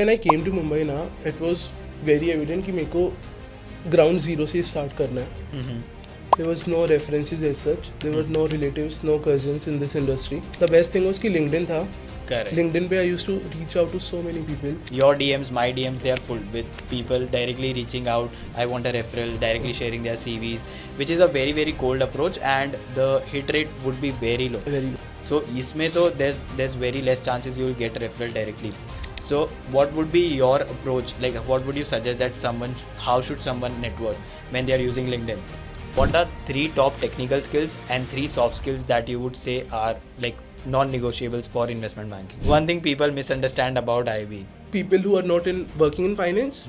When I came to Mumbai ना, it was very evident कि मेरे को ground zero से start करना है. There was no references as such. There were no relatives, no cousins in this industry. The best thing was कि LinkedIn था. Correct. LinkedIn पे I used to reach out to so many people. Your DMs, my DMs, they are full with people directly reaching out. I want a referral, directly sharing their CVs, which is a very very cold approach, and the hit rate would be very low. Very So इसमें तो there's very less chances you will get a referral directly. So what would be your approach? Like what would you suggest that how should someone network when they are using LinkedIn? What are 3 top technical skills and 3 soft skills that you would say are like non-negotiables for investment banking? One thing people misunderstand about IB. people who are not working in finance.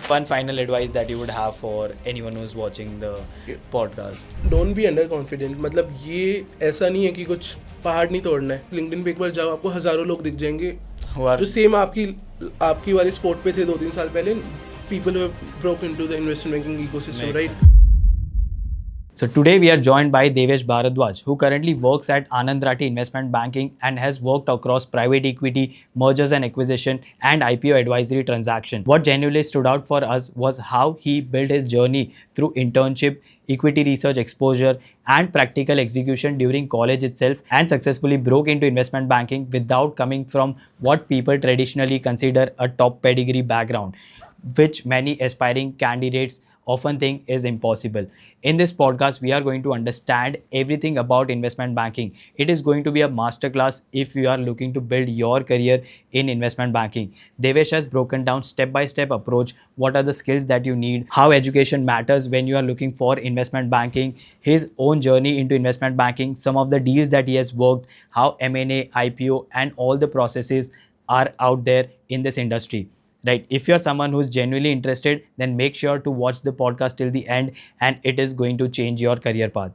One final advice that you would have for anyone who's watching the podcast. Don't be underconfident. मतलब ये ऐसा नहीं है कि कुछ पहाड़ नहीं तोड़ना है. LinkedIn पे एक बार जाओ, आपको हजारों लोग दिख जाएंगे जो सेम आपकी वाली स्पोर्ट पे थे 2-3 साल पहले. People who have broke into the investment banking ecosystem, Makes right? So today we are joined by Devesh Bharadwaj, who currently works at Anand Rathi Investment Banking and has worked across private equity, mergers and acquisition, and IPO advisory transaction. What genuinely stood out for us was how he built his journey through internship, equity research exposure, and practical execution during college itself, and successfully broke into investment banking without coming from what people traditionally consider a top pedigree background, which many aspiring candidates often think is impossible. In this podcast, we are going to understand everything about investment banking. It is going to be a masterclass if you are looking to build your career in investment banking. Devesh has broken down step-by-step approach, what are the skills that you need, how education matters when you are looking for investment banking, his own journey into investment banking, some of the deals that he has worked, how M&A, IPO, and all the processes are out there in this industry. Right, if you're someone who's genuinely interested, then make sure to watch the podcast till the end, and it is going to change your career path.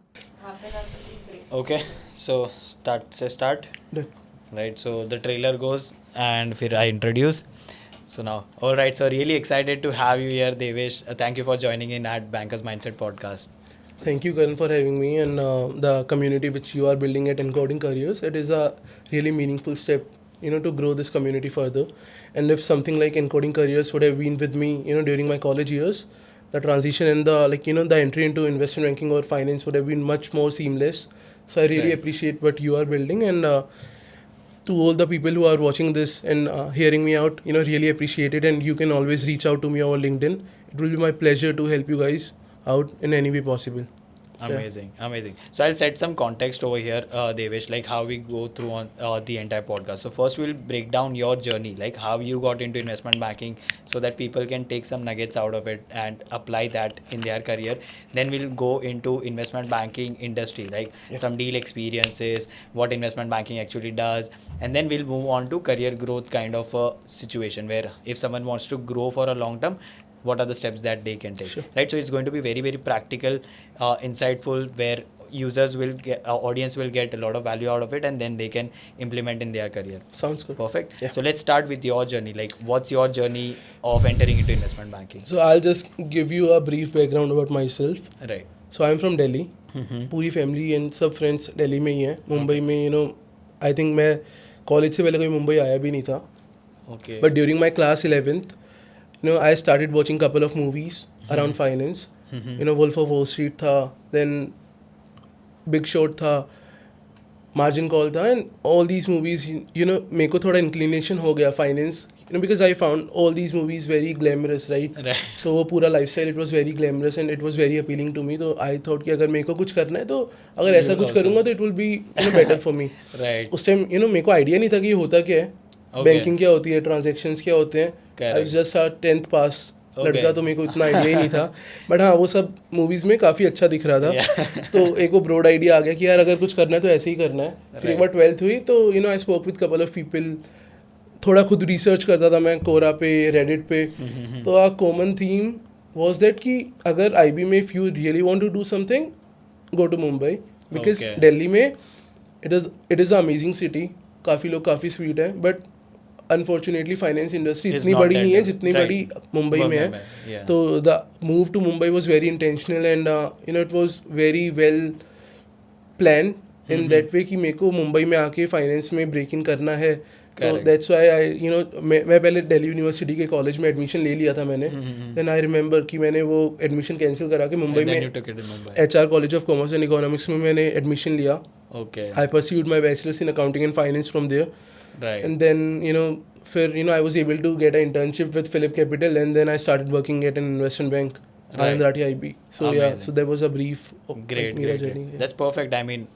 Okay, so start. Done. Right, so the trailer goes and फिर I introduce. So now, all right, so really excited to have you here, Devesh. Thank you for joining in at Bankers Mindset podcast. Thank you, Karan, for having me and the community which you are building at Encoding Careers. It is a really meaningful step, to grow this community further. And if something like Encoding Careers would have been with me, during my college years, the transition and the entry into investment banking or finance would have been much more seamless. So I really Right. appreciate what you are building, and to all the people who are watching this and hearing me out, really appreciate it. And you can always reach out to me over LinkedIn. It will be my pleasure to help you guys out in any way possible. Amazing. So I'll set some context over here, Devesh, like how we go through on the entire podcast. So first we'll break down your journey, like how you got into investment banking, so that people can take some nuggets out of it and apply that in their career. Then we'll go into investment banking industry, like some deal experiences, what investment banking actually does, and then we'll move on to career growth kind of a situation where if someone wants to grow for a long term, what are the steps that they can take. Sure. Right, so it's going to be very very practical, insightful, where users will get, audience will get a lot of value out of it, and then they can implement in their career. Sounds good. Perfect. Yeah. So let's start with your journey. Like what's your journey of entering into investment banking? So I'll just give you a brief background about myself. Right. So I'm from Delhi. पूरी family and सब friends Delhi में ही हैं. मुंबई में I think मैं college से पहले कभी मुंबई आया भी नहीं था. Okay. But during my class 11th, I started watching couple of movies around finance. Wolf of Wall Street था, then Big Short था, Margin Call था, and all these movies, मेरे को थोड़ा inclination हो गया finance, because I found all these movies very glamorous, right? Right. तो वो पूरा lifestyle, it was very glamorous and it was very appealing to me. तो I thought कि अगर मेरे को कुछ करना है तो अगर ऐसा कुछ करूँगा तो it will be better for me. Right. उस टाइम मेरे को आइडिया नहीं था कि ये होता क्या है, बैंकिंग क्या होती है, ट्रांजेक्शंस क्या होते हैं. I was just a 10th पास लड़का, तो मेरे को इतना आइडिया ही नहीं था. बट हाँ, वो सब मूवीज़ में काफ़ी अच्छा दिख रहा था. तो एक वो ब्रॉड आइडिया आ गया कि यार अगर कुछ करना है तो ऐसे ही करना है. फिर एक बार 12th हुई तो I spoke with couple of people. थोड़ा खुद रिसर्च करता था मैं कोरा पे, रेडिट पे. तो uh common theme was that कि अगर IB में if you really want to do something, go to Mumbai, because Delhi में it is a amazing city. काफ़ी लोग काफ़ी स्वीट है, बट अनफॉर्चुनेटली फाइनेंस इंडस्ट्री इतनी बड़ी नहीं है जितनी बड़ी मुंबई में है. तो the move to Mumbai was very intentional and it was very well plan in that way कि मेरे को मुंबई में आके फाइनेंस में ब्रेक इन करना है. तो दैट्स व्हाई आई मैं पहले दिल्ली यूनिवर्सिटी के कॉलेज में एडमिशन ले लिया था मैंने. देन आई रिमेंबर कि मैंने वो एडमिशन कैंसिल करा के मुंबई में HR college of commerce and economics में मैंने एडमिशन लिया. I pursued my bachelors in accounting and finance from there. And then फिर I was able to get an internship with Phillip Capital, and then I started working at an investment bank, Anand Rathi IB. So Amazing. So that was a brief Great. journey. That's perfect. I mean,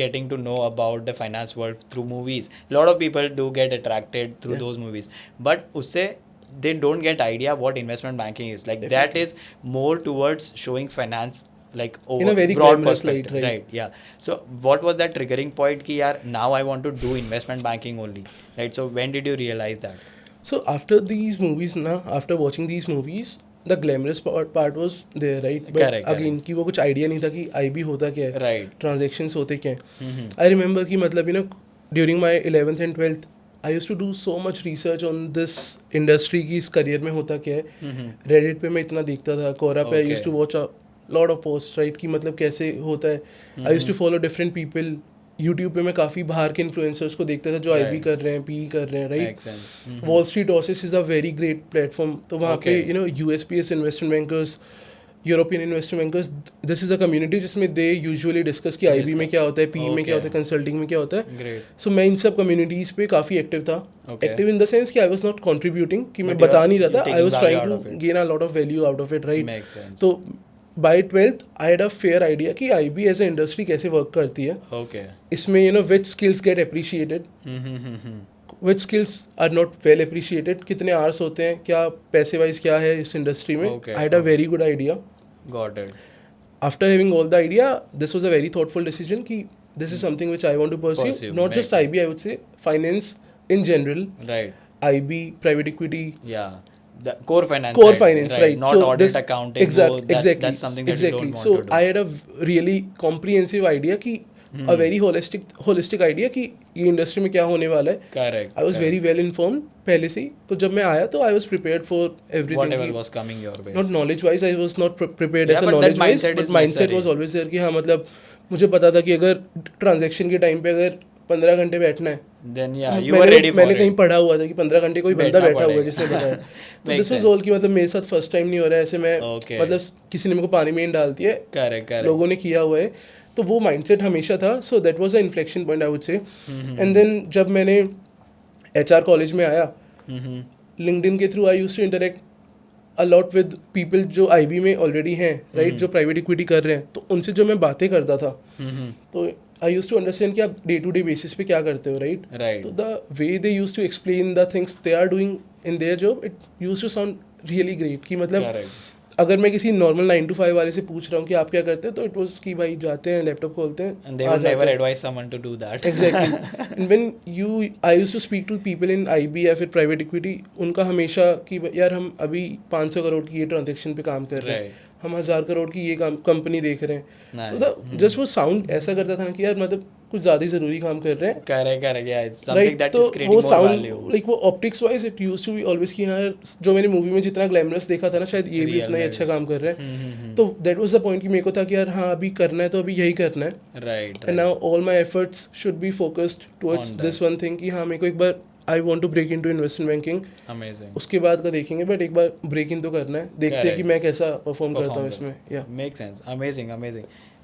getting to know about the finance world through movies. A lot of people do get attracted through those movies, but usse they don't get idea what investment banking is. Like that is more towards showing finance like over in a very broad glamorous perspective, light, right? Yeah. So what was that triggering point ki yaar now I want to do investment banking only, right? So when did you realize that? So after these movies after watching these movies, the glamorous part was there, right? But Correct, again कि वो कुछ idea नहीं था कि IB होता क्या है, Right. Transactions होते क्या हैं. आई रिमेंबर कि मतलब during my 11th and 12th I use to do so much research on this industry की इस करियर में होता क्या है. रेडिट पे मैं इतना देखता था, कोरा पे I use to watch lot of post, right, कि मतलब कैसे होता है. I use to follow different people. YouTube पे मैं काफ़ी बाहर के इन्फ्लुएंसर्स को देखता था जो IB कर रहे हैं, PE कर रहे हैं, right. Wall street office is a very great platform. तो वहाँ पे USPS investment bankers, European investment bankers, this is a community जिसमें दे यूजुअली डिस्कस कि IB में क्या होता है, PE में क्या होता है, कंसल्टिंग में क्या होता है. सो मैं इन सब कम्युनिटीज़ पे काफ़ी एक्टिव था. एक्टिव इन द सेंस कि आई वॉज नॉट कॉन्ट्रीब्यूटिंग, कि मैं बता नहीं रहा था. I was trying to gain a lot of value out of it, right. तो by 12th I had a fair idea कि IB एज ए इंडस्ट्री कैसे वर्क करती है. इसमें which skills get appreciated, which skills are not well appreciated, कितने hours होते हैं, क्या पैसे वाइज क्या है इस इंडस्ट्री में. I had a very good idea. Got it. After having all the idea, this was a very thoughtful decision कि this is something which I want to pursue, not just IB, I would say finance in general, Right. IB, private equity. Yeah. The core finance. Core finance, right. Not So audit this- accounting. Exactly. That's something that you don't want So to do. I had a really comprehensive idea कि a very holistic idea कि ये industry में क्या होने वाला है. Correct. I was very well informed पहले से ही. तो जब मैं आया तो I was prepared for everything. Whatever was coming your way. Not knowledge wise, I was not prepared Yeah, as a but that knowledge wise, mindset but is mindset necessary. was always there कि हाँ मतलब मुझे पता था कि अगर transaction के time पे अगर 15 घंटे बैठना है, Then yeah, you were ready for मैंने it. कहीं पढ़ा हुआ था कि 15 घंटे कोई बंदा बैठना बैठा हुआ है पड़ेगा. जिसने बताया. तो Makes this was sense. All कि मतलब मेरे साथ फर्स्ट टाइम नहीं हो रहा है ऐसे. मैं Okay. मतलब किसी ने मेरे को पानी में नहीं डाल दिया है, Correct. लोगों ने किया हुआ है. तो वो माइंडसेट हमेशा था. So that was the inflection point, I would say. And then जब मैंने HR कॉलेज में आया, लिंक्डइन के through I used to interact a lot with people जो IB में ऑलरेडी हैं, राइट, जो प्राइवेट इक्विटी कर रहे हैं. तो उनसे जो मैं बातें करता था, तो आई यूज्ड टू अंडरस्टैंड कि आप डे टू डे बेसिस पे क्या करते हो, राइट. Right. तो the way they used to explain the things they are doing in their job, it used to sound really great. कि मतलब Correct. अगर मैं किसी नॉर्मल 9 to 5 वाले से पूछ रहा हूँ कि आप क्या करते हैं, तो इट वाज कि भाई जाते हैं, लैपटॉप खोलते हैं, And they uh would never जाते हैं. advise someone to do that. Exactly. And when I used to speak to people in IB या फिर प्राइवेट इक्विटी, उनका हमेशा कि यार हम अभी 500 करोड़ की ये ट्रांजेक्शन पे काम कर रहे हैं, Right. हम 1000 करोड़ की ये कंपनी देख रहे हैं. Nice. तो जस्ट वो साउंड ऐसा करता था ना कि यार मतलब कुछ ज़्यादा ही ज़रूरी काम कर रहे हैं, Correct. Yeah, it's something right. that तो is creating वो more साउंड value. लाइक वो optics wise it used to be always कि हाँ जो मैंने मूवी में जितना ग्लैमरस देखा था ना, शायद ये भी Real इतना ही में अच्छा भी. काम कर रहे हैं. तो दैट वाज द पॉइंट कि मेरे को था कि यार हाँ अभी करना है तो अभी यही करना है. Right. And now all my efforts should be focused towards On this one thing कि हाँ मेरे को एक बार I want to break into investment banking. Amazing. उसके बाद का देखेंगे, बट एक बार ब्रेक इन तो करना है, देखते हैं कि Correct. मैं कैसा परफॉर्म करता हूँ इसमें. या Makes sense. Amazing.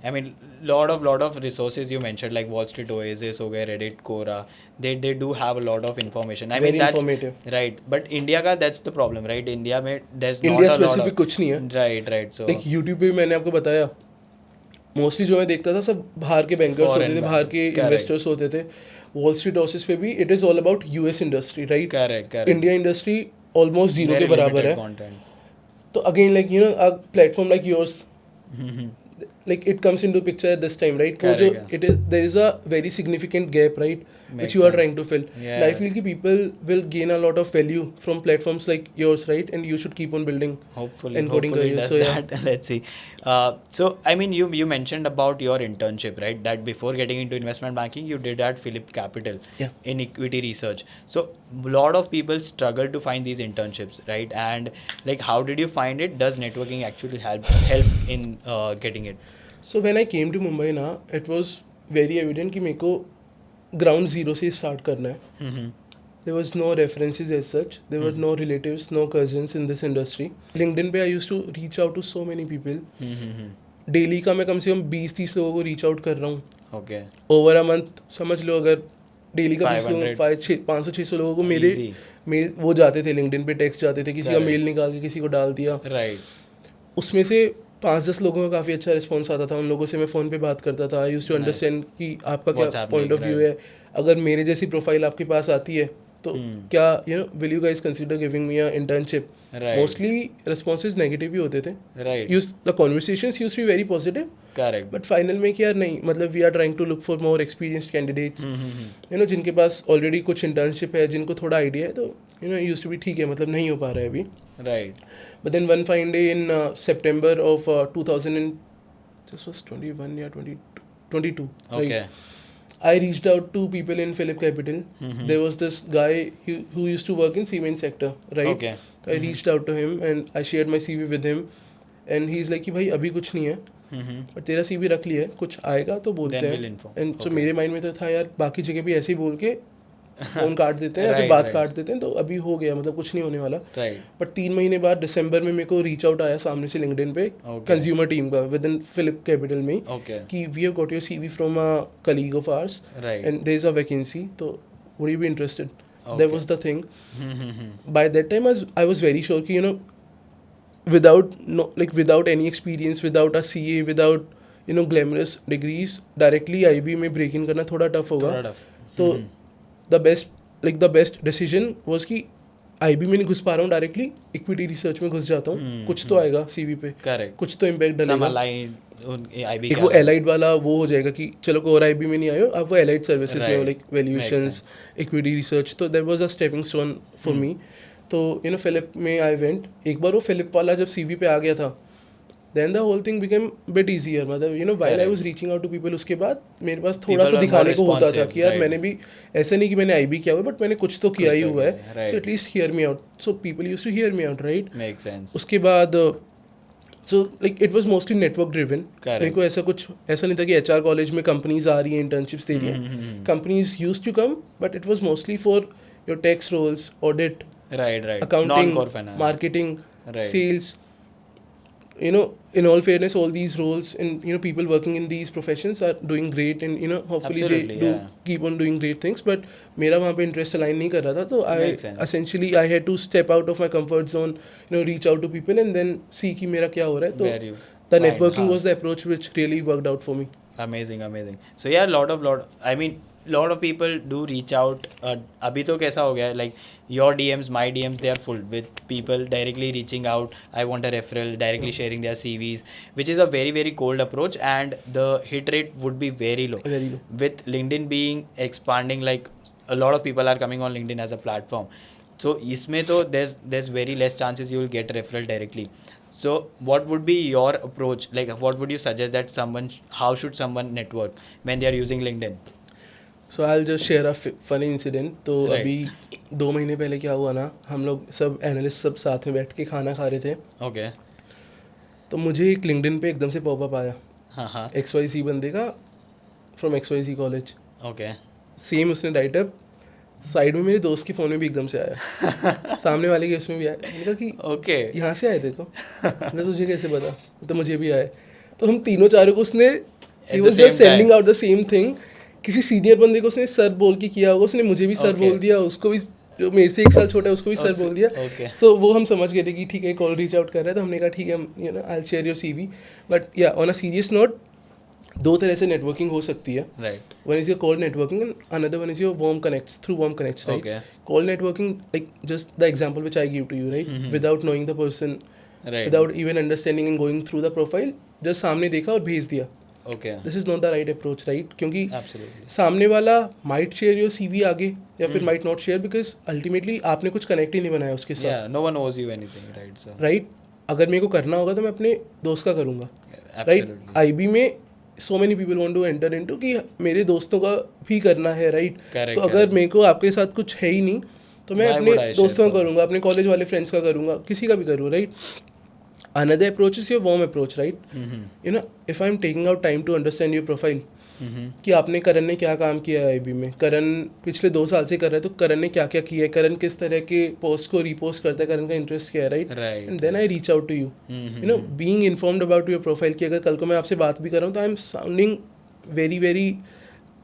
I mean, lot of resources you mentioned like Wall Street Oasis हो गए, Reddit, Quora. They do have a lot of information. I mean Very that's informative. right. But India का that's the problem, right? India में there's not India a lot specific of कुछ नहीं है. right. So like YouTube पे भी मैंने आपको बताया, मोस्टली जो मैं देखता था सब बाहर के बैंकर्स Foreign होते थे, बाहर के bankers. इन्वेस्टर्स होते थे. वॉल स्ट्रीट ऑफिस पे भी it is all about US industry, right. correct. India industry almost zero Very के बराबर limited है. content. तो again like a platform like yours, like it comes into picture at this time, right? Correct, जो yeah. it is, there is a very significant gap, right, Makes which you are sense. trying to fill. Yeah. And I feel कि people will gain a lot of value from platforms like yours, right? And you should keep on building. Hopefully Encoding it career, does so yeah. that. Let's see. So I mean, you mentioned about your internship, right? That before getting into investment banking, you did at Phillip Capital Yeah. in equity research. So a lot of people struggle to find these internships, right? And like, how did you find it? Does networking actually help in getting it? So when I came to Mumbai ना, it was very evident कि मेरे को ground zero से start करना है. there was no references as such. There were no relatives, no cousins in this industry. LinkedIn पे I used to reach out to so many people. Daily का मैं कम से कम 20-30 लोगों को रीच आउट कर रहा हूँ. ओके. ओवर अ मंथ समझ लो, अगर डेली का 500-600 लोगों को मेरे मेल वो जाते थे, लिंक्डइन पे टेक्स्ट जाते थे, किसी का मेल निकाल के किसी को डाल दिया. उसमें से 5-10 लोगों का काफ़ी अच्छा रिस्पॉन्स आता था. उन लोगों से मैं फ़ोन पे बात करता था. आई यूज्ड टू अंडरस्टैंड कि आपका क्या पॉइंट ऑफ व्यू है. अगर मेरे जैसी प्रोफाइल आपके पास आती है तो क्या will you guys consider giving me a internship. Mostly responses negative ही होते थे. The conversations used to be very positive. Correct. But final में क्या, नहीं, मतलब we are trying to look for more experienced candidates, जिनके पास ऑलरेडी कुछ इंटर्नशिप है, जिनको थोड़ा आइडिया है. तो यूज्ड टू बी ठीक है, मतलब नहीं हो पा रहा है अभी. Right. But then one fine day in September of 2000 and this was 21 या 22. Okay. Right? I reached out to people in Phillip Capital. There was this guy who used to work in cement sector, right? Okay. So I reached out to him and I shared my CV with him, and he's like कि भाई अभी कुछ नहीं है, but तेरा CV रख लिया है, कुछ आएगा तो बोलते हैं. And so मेरे माइंड में तो था यार, बाकी जगह भी ऐसे ही बोल के फोन काट देते हैं या फिर बात काट देते हैं, तो अभी हो गया, मतलब कुछ नहीं होने वाला. बट 3 महीने बाद दिसंबर में मेरे को रीच आउट आया सामने से लिंक्डइन पे, कंज्यूमर टीम का विद इन फिलिप कैपिटल में, कि we have got your CV from a colleague of ours and there is a vacancy, तो would you be interested. That was the thing. By that time I was very sure कि without any experience, without a CA, without glamorous degrees, directly IB में break in करना थोड़ा tough होगा. तो the best decision was कि IB में नहीं घुस पा रहा हूँ डायरेक्टली, इक्विटी रिसर्च में घुस जाता हूँ. कुछ तो आएगा सीवी पे, कुछ तो इम्पैक्ट डलेगा. वो एलाइड वाला वो हो जाएगा कि चलो कोर IB में नहीं आए हो आप, वो एलाइड सर्विसेज में हो, लाइक वैल्यूएशंस, इक्विटी रिसर्च. तो that was a stepping stone for me. तो फिलिप में आई वेंट. एक बार वो फिलिप वाला जब सीवी पे आ गया था, then the whole thing became bit easier. मतलब while I was reaching out to people, उसके बाद मेरे पास थोड़ा सा दिखाने को होता था कि यार मैंने भी ऐसा नहीं कि मैंने IB किया हुआ है, बट मैंने कुछ तो किया ही हुआ है, so at least hear me out. So people used to hear me out, right? Makes sense. उसके बाद so like it was mostly network driven. मेरे को ऐसा नहीं था कि HR कॉलेज में कंपनीज आ रही हैं, इंटर्नशिप्स दे रही हैं. Companies used to come, but it was mostly for your tax roles, audit, accounting, marketing, sales. In all fairness, all these roles and people working in these professions are doing great, and hopefully Absolutely, they do keep on doing great things. But मेरा वहाँ पे interest align नहीं कर रहा था, तो I had to step out of my comfort zone, reach out to people and then see कि मेरा क्या हो रहा है. तो the networking was the approach which really worked out for me. Amazing. So yeah, lot of people do reach out. अभी तो कैसा हो गया है, like your DMs, my DMs, they are full with people directly reaching out. I want a referral, directly sharing their CVs, which is a very, very cold approach, and the hit rate would be very low. With LinkedIn being expanding, like a lot of people are coming on LinkedIn as a platform. So इसमें तो there's very less chances you will get referral directly. So what would be your approach? Like what would you suggest that how should someone network when they are using LinkedIn? So I'll just share a funny incident. तो अभी 2 महीने पहले क्या हुआ ना, हम लोग सब एनालिस्ट सब साथ में बैठ के खाना खा रहे थे. ओके. तो मुझे एक लिंक्डइन पे एकदम से पॉपअप आया. हाँ. XYZ बंदे का from XYZ college. Okay. Same उसने राइट अप साइड में मेरे दोस्त के फ़ोन में भी एकदम से आया. सामने वाले के उसमें भी आया. मैंने कहा कि ओके यहाँ से आए देखो. मैं तुझे कैसे पता? तो मुझे भी आए. तो हम तीनों चारों को उसने just sending out the same thing. किसी सीनियर बंदे को उसने सर बोल के किया होगा, उसने मुझे भी सर बोल दिया, उसको भी जो मेरे से 1 साल छोटा है उसको भी सर बोल दिया. सो वो हम समझ गए थे कि ठीक है कॉल रीच आउट कर रहा है, तो हमने कहा ठीक है I share your CV. But yeah on a serious note, 2 तरह से नेटवर्किंग हो सकती है. One is your call networking and another one is your warm connects through warm connects, right? Call networking, like just the example which I give to you, right, without knowing the person, without even understanding and going through the profile, just सामने देखा और भेज दिया. This is not the right approach, right? क्योंकि सामने वाला might share your CV आगे या फिर might not share, because ultimately आपने कुछ कनेक्ट ही नहीं बनाया उसके साथ. नो वन ओज you anything, right sir? Right. अगर मेरे को करना होगा तो मैं अपने दोस्त का करूँगा, राइट? IB में so many people want to enter into कि मेरे दोस्तों का भी करना है, राइट? तो अगर मेरे को आपके साथ कुछ है ही नहीं, तो मैं अपने दोस्तों का करूँगा, अपने कॉलेज वाले फ्रेंड्स का करूँगा, किसी का भी करूँ, right? Another approach is your warm approach, right? You know, if I'm taking out time to understand your profile, कि आपने करण ने क्या काम किया है IB में, करण पिछले 2 साल से कर रहा है, तो करण ने क्या क्या किया है, करण किस तरह के पोस्ट को रीपोस्ट करता है, करण का इंटरेस्ट क्या है, right? And then I reach out to you, you know, being informed about your profile, कि अगर कल को मैं आपसे बात भी कर रहा हूँ तो I am sounding very very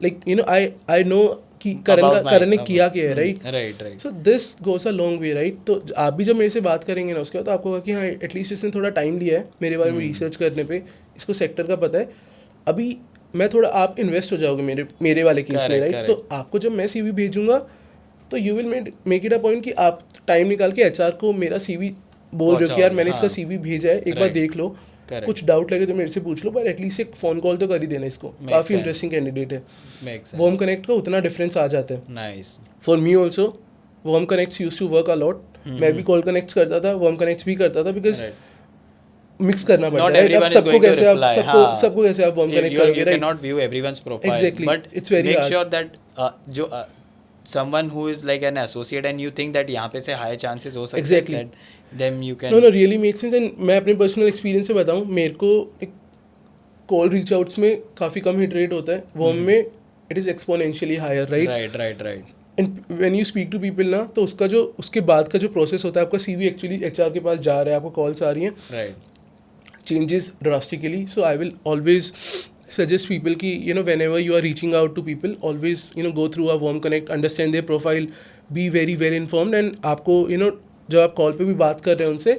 like, you know, I know कि करण ने किया क्या है, right? So this goes a long way, right? तो आप भी जब मेरे से बात करेंगे ना उसके बाद, तो आपको होगा कि हाँ एटलीस्ट इसने थोड़ा टाइम लिया है मेरे बारे में रिसर्च करने पे, इसको सेक्टर का पता है। अभी मैं थोड़ा, आप इन्वेस्ट हो जाओगे मेरे वाले केस में, राइट? तो आपको जब मैं CV भेजूंगा तो you will make it a point कि आप टाइम निकाल के HR को मेरा CV बोल रहे हो कि यार मैंने इसका CV भेजा है, एक बार देख लो, कुछ डाउट लगे तो मेरे से पूछ लो, पर एटलीस्ट एक फ़ोन कॉल तो कर ही देना इसको, काफ़ी इंटरेस्टिंग कैंडिडेट है। वॉर्म कनेक्ट का उतना डिफरेंस आ जाता है। Nice. For me also warm connects used to work a lot. मैं भी कॉल कनेक्ट्स करता था, वॉर्म कनेक्ट्स भी करता था, बिकॉज मिक्स करना पड़ता है। अब सबको कैसे आप वार्म कनेक्ट करोगे, right? You cannot view everyone's profile. Exactly. But it's very make hard. sure that जो someone who is like an associate and you think that यहाँ पे से higher chances हो सकते हैं, Exactly. that them you can No, really makes sense. And मैं अपने personal experience से बताऊँ, मेरे को एक कॉल रीच आउट्स में काफ़ी कम हिट रेट होता है, वॉर्म में it is exponentially higher, right? Right. And when you speak to people ना, तो उसका जो उसके बाद का जो प्रोसेस होता है, आपका CV एक्चुअली HR के पास जा रहा है, आपको कॉल्स आ रही हैं, right, changes drastically. So I will always suggest people ki, you know, whenever you are reaching out to people, always, you know, go through a warm connect, understand their profile, be very well informed, and आपको, you know, जब आप call पे भी बात कर रहे हैं उनसे,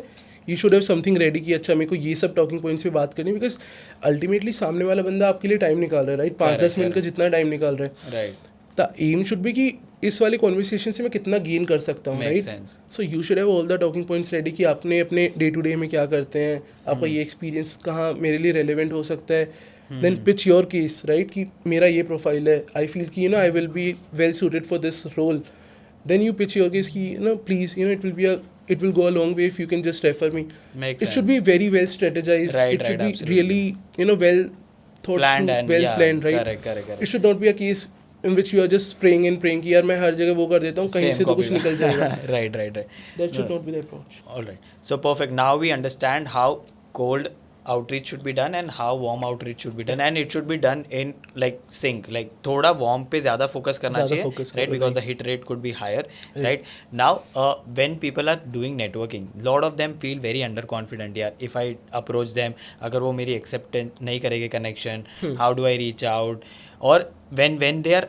you should have something ready कि अच्छा मेरे को ये सब टॉकिंग पॉइंट्स पे बात करनी है, बिकॉज अल्टीमेटली सामने वाला बंदा आपके लिए टाइम निकाल रहा है, राइट? 5-10 मिनट का जितना टाइम निकाल रहा है, right. The aim should be कि इस वाले कॉन्वर्सेशन से मैं कितना गेन कर सकता हूँ, right? So you should have all the talking points ready कि आपने अपने डे टू डे में क्या करते हैं, आपका ये एक्सपीरियंस कहाँ मेरे लिए रेलिवेंट हो सकता है, then pitch your case, right? कि मेरा ये प्रोफाइल है, आई फील कि, you know, I will be well suited for this role, then you pitch your case कि, you know, please, you know, it will go a long way if you can just refer me. It should be very well strategized. It should be really, you know, well thought planned through, and well planned, right? Correct. It should not be a case in which you are just praying कि यार मैं हर जगह वो कर देता हूँ, कहीं से तो कुछ निकल जाएगा। Right. That should not be the approach. All right. So perfect. Now we understand how cold outreach should be done and how warm outreach should be done, and it should be done in like sync, like थोड़ा warm पे ज़्यादा focus करना चाहिए, right? Because the hit rate could be higher, right? Now when people are doing networking, lot of them feel very underconfident, यार if I approach them, अगर वो मेरी accept नहीं करेंगे connection, how do I reach out? Or when they are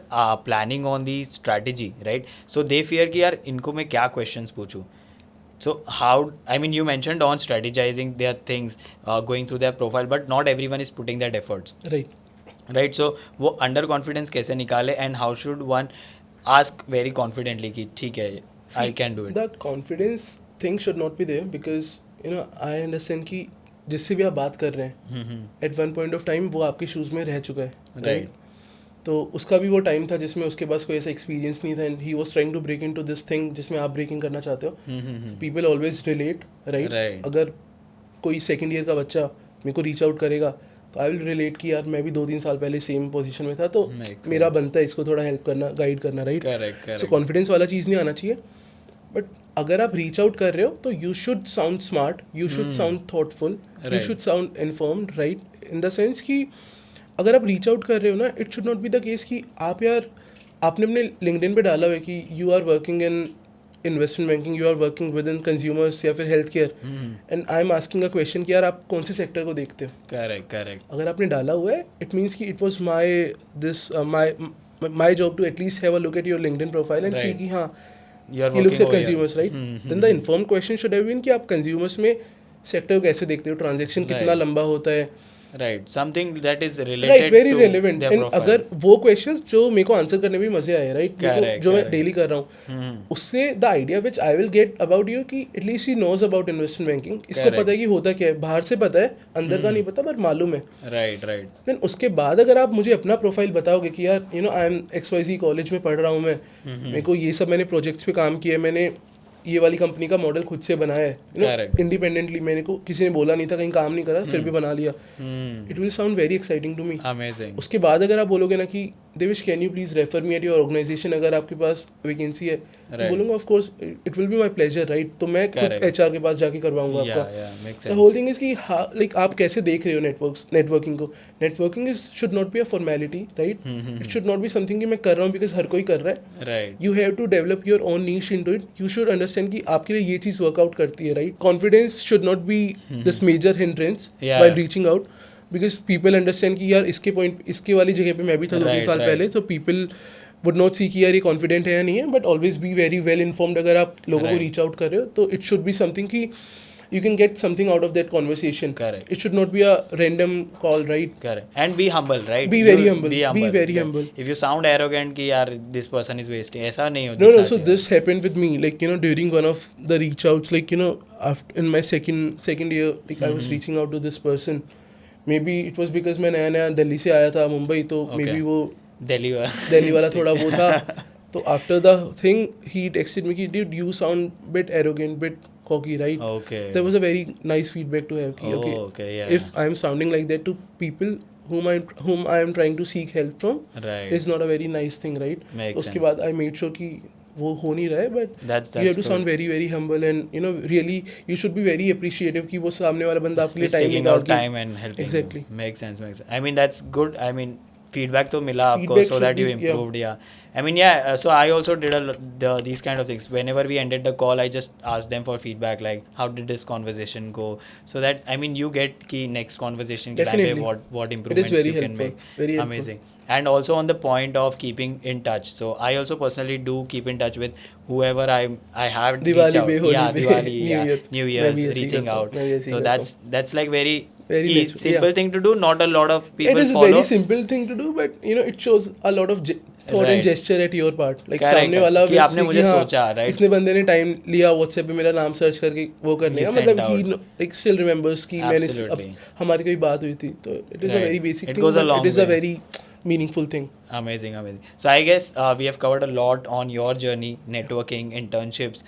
planning on the strategy, right? So they fear कि यार इनको मैं क्या questions पूछूँ. So how, I mean, you mentioned on strategizing their things, going through their profile, but not everyone is putting that efforts. Right. So वो under confidence कैसे निकाले, and how should one ask very confidently कि ठीक है, I can do it. That confidence thing should not be there, because, you know, I understand कि जिससे भी आप बात कर रहे हैं, at one point of time वो आपके शूज़ में रह चुका है, right? तो उसका भी वो टाइम था जिसमें उसके पास कोई ऐसा एक्सपीरियंस नहीं था, and he was trying to break into this thing जिसमें आप ब्रेकिंग करना चाहते हो. People always relate, right? अगर कोई सेकंड ईयर का बच्चा मेरे को रीच आउट करेगा तो आई विल रिलेट कि यार मैं भी 2-3 साल पहले सेम पोजीशन में था, तो मेरा बनता है इसको थोड़ा हेल्प करना, गाइड करना, राइट? सो कॉन्फिडेंस वाला चीज़ नहीं आना चाहिए, बट अगर आप रीच आउट कर रहे हो तो you should sound smart, you should sound thoughtful, you should sound informed, right? In the sense कि अगर आप रीच आउट कर रहे हो ना, it should not be the case कि आप यार आपने अपने लिंक्डइन पे डाला हुआ है कि you are working in investment banking, you are working with in consumers या फिर health care, and I am asking a question कि यार आप कौन से सेक्टर को देखते हो. करेक्ट. अगर आपने डाला हुआ है, इट मीन्स कि it was my job to at least have a look at your LinkedIn profile and see कि हाँ he looks at consumers, right? Then the informed question should have been कि आप कंज्यूमर्स में सेक्टर को कैसे देखते हो, ट्रांजेक्शन कितना लंबा होता है, Right, something that is related, right, very to relevant. their And profile. अगर वो क्वेश्चंस जो मेरे को आंसर करने में मजे आए, राइट? जो मैं डेली कर रहा हूँ, उससे the idea which I will get about you कि at least he knows about investment banking, इसको पता है कि होता क्या है, बाहर से पता है, अंदर का नहीं पता, पर मालूम है, राइट. देन उसके बाद अगर आप मुझे अपना प्रोफाइल बताओगे कि यार you know I am XYZ college में पढ़ रहा हूँ मैं, मेरे को ये सब मैंने प्रोजेक्ट्स पे काम किया है, मैंने ये वाली कंपनी का मॉडल खुद से बनाया है, यू नो, इंडिपेंडेंटली, मैंने को किसी ने बोला नहीं था, कहीं काम नहीं करा, फिर भी बना लिया, it will sound very exciting to me. Amazing. उसके बाद अगर आप बोलोगे ना कि Devesh can you please refer me at your organisation, अगर आपके पास वैकेंसी है तो बोलूँगा of course it will be my pleasure right, तो मैं खुद HR के पास जाके करवाऊंगा आपका। द होल थिंग इज कि लाइक आप कैसे देख रहे हो नेटवर्किंग को। Networking is should not be a formality right, it should not be something कि मैं कर रहा हूँ बिकॉज हर कोई कर रहा है right. You have to develop your own niche into it, you should understand कि आपके लिए ये चीज़ वर्कआउट करती है right. Confidence should not be this major hindrance while reaching out, because people understand कि यार इसके वाली जगह पे मैं भी था 2-3 साल पहले, तो पीपल वुड नॉट सी कि यार ये कॉन्फिडेंट है या नहीं है, but always be very well informed अगर आप लोगों को रीच आउट कर रहे हो, तो इट शुड बी समथिंग कि you can get something out of that conversation. Correct. It should not be a random call, right? Correct. And be humble, right? Be very humble. Be very humble. If you sound arrogant कि यार this person is wasting, ऐसा नहीं होता। No. So this happened with me, like during one of the reach outs, like after in my second year, like I was reaching out to this person. Maybe it was because मैं नया दिल्ली से आया था मुंबई, तो maybe वो दिल्ली वाला थोड़ा वो था। तो after the thing, he texted me कि dude you sound bit arrogant, bit cocky, right? Okay. That was a very nice feedback to have. Okay, yeah. If I am sounding like that to people whom I am trying to seek help from, right, it's not a very nice thing, right? Makes उसके बाद I made sure कि वो हो नहीं रहा है, but that's you have to sound very very humble and really you should be very appreciative कि वो सामने वाला बंदा आपके लिए time निकाल के time and helping exactly you. Makes sense. I mean that's good. I mean feedback तो मिला आपको so that you improved. Yeah. I mean so I also did these kind of things. Whenever we ended the call, I just asked them for feedback, like how did this conversation go, so that I mean you get ki next conversation ki time what improvements you can make. Very amazing. And also on the point of keeping in touch, so I also personally do keep in touch with whoever I have Diwali, Diwali, New Year's, reaching out. So that's like very simple thing to do. Not a lot of people follow. It is a very simple thing to do, but it shows a lot of thought and gesture at your part. Like सामने वाला कि आपने मुझे सोचा, right? इसने बंदे ने time लिया WhatsApp पे मेरा नाम सर्च करके वो करने का, मतलब he like still remembers कि मैंने हमारी कोई बात हुई थी, तो it is a very basic thing, but it is a very meaningful thing. Amazing. So I guess we have covered a lot on your journey, networking, internships.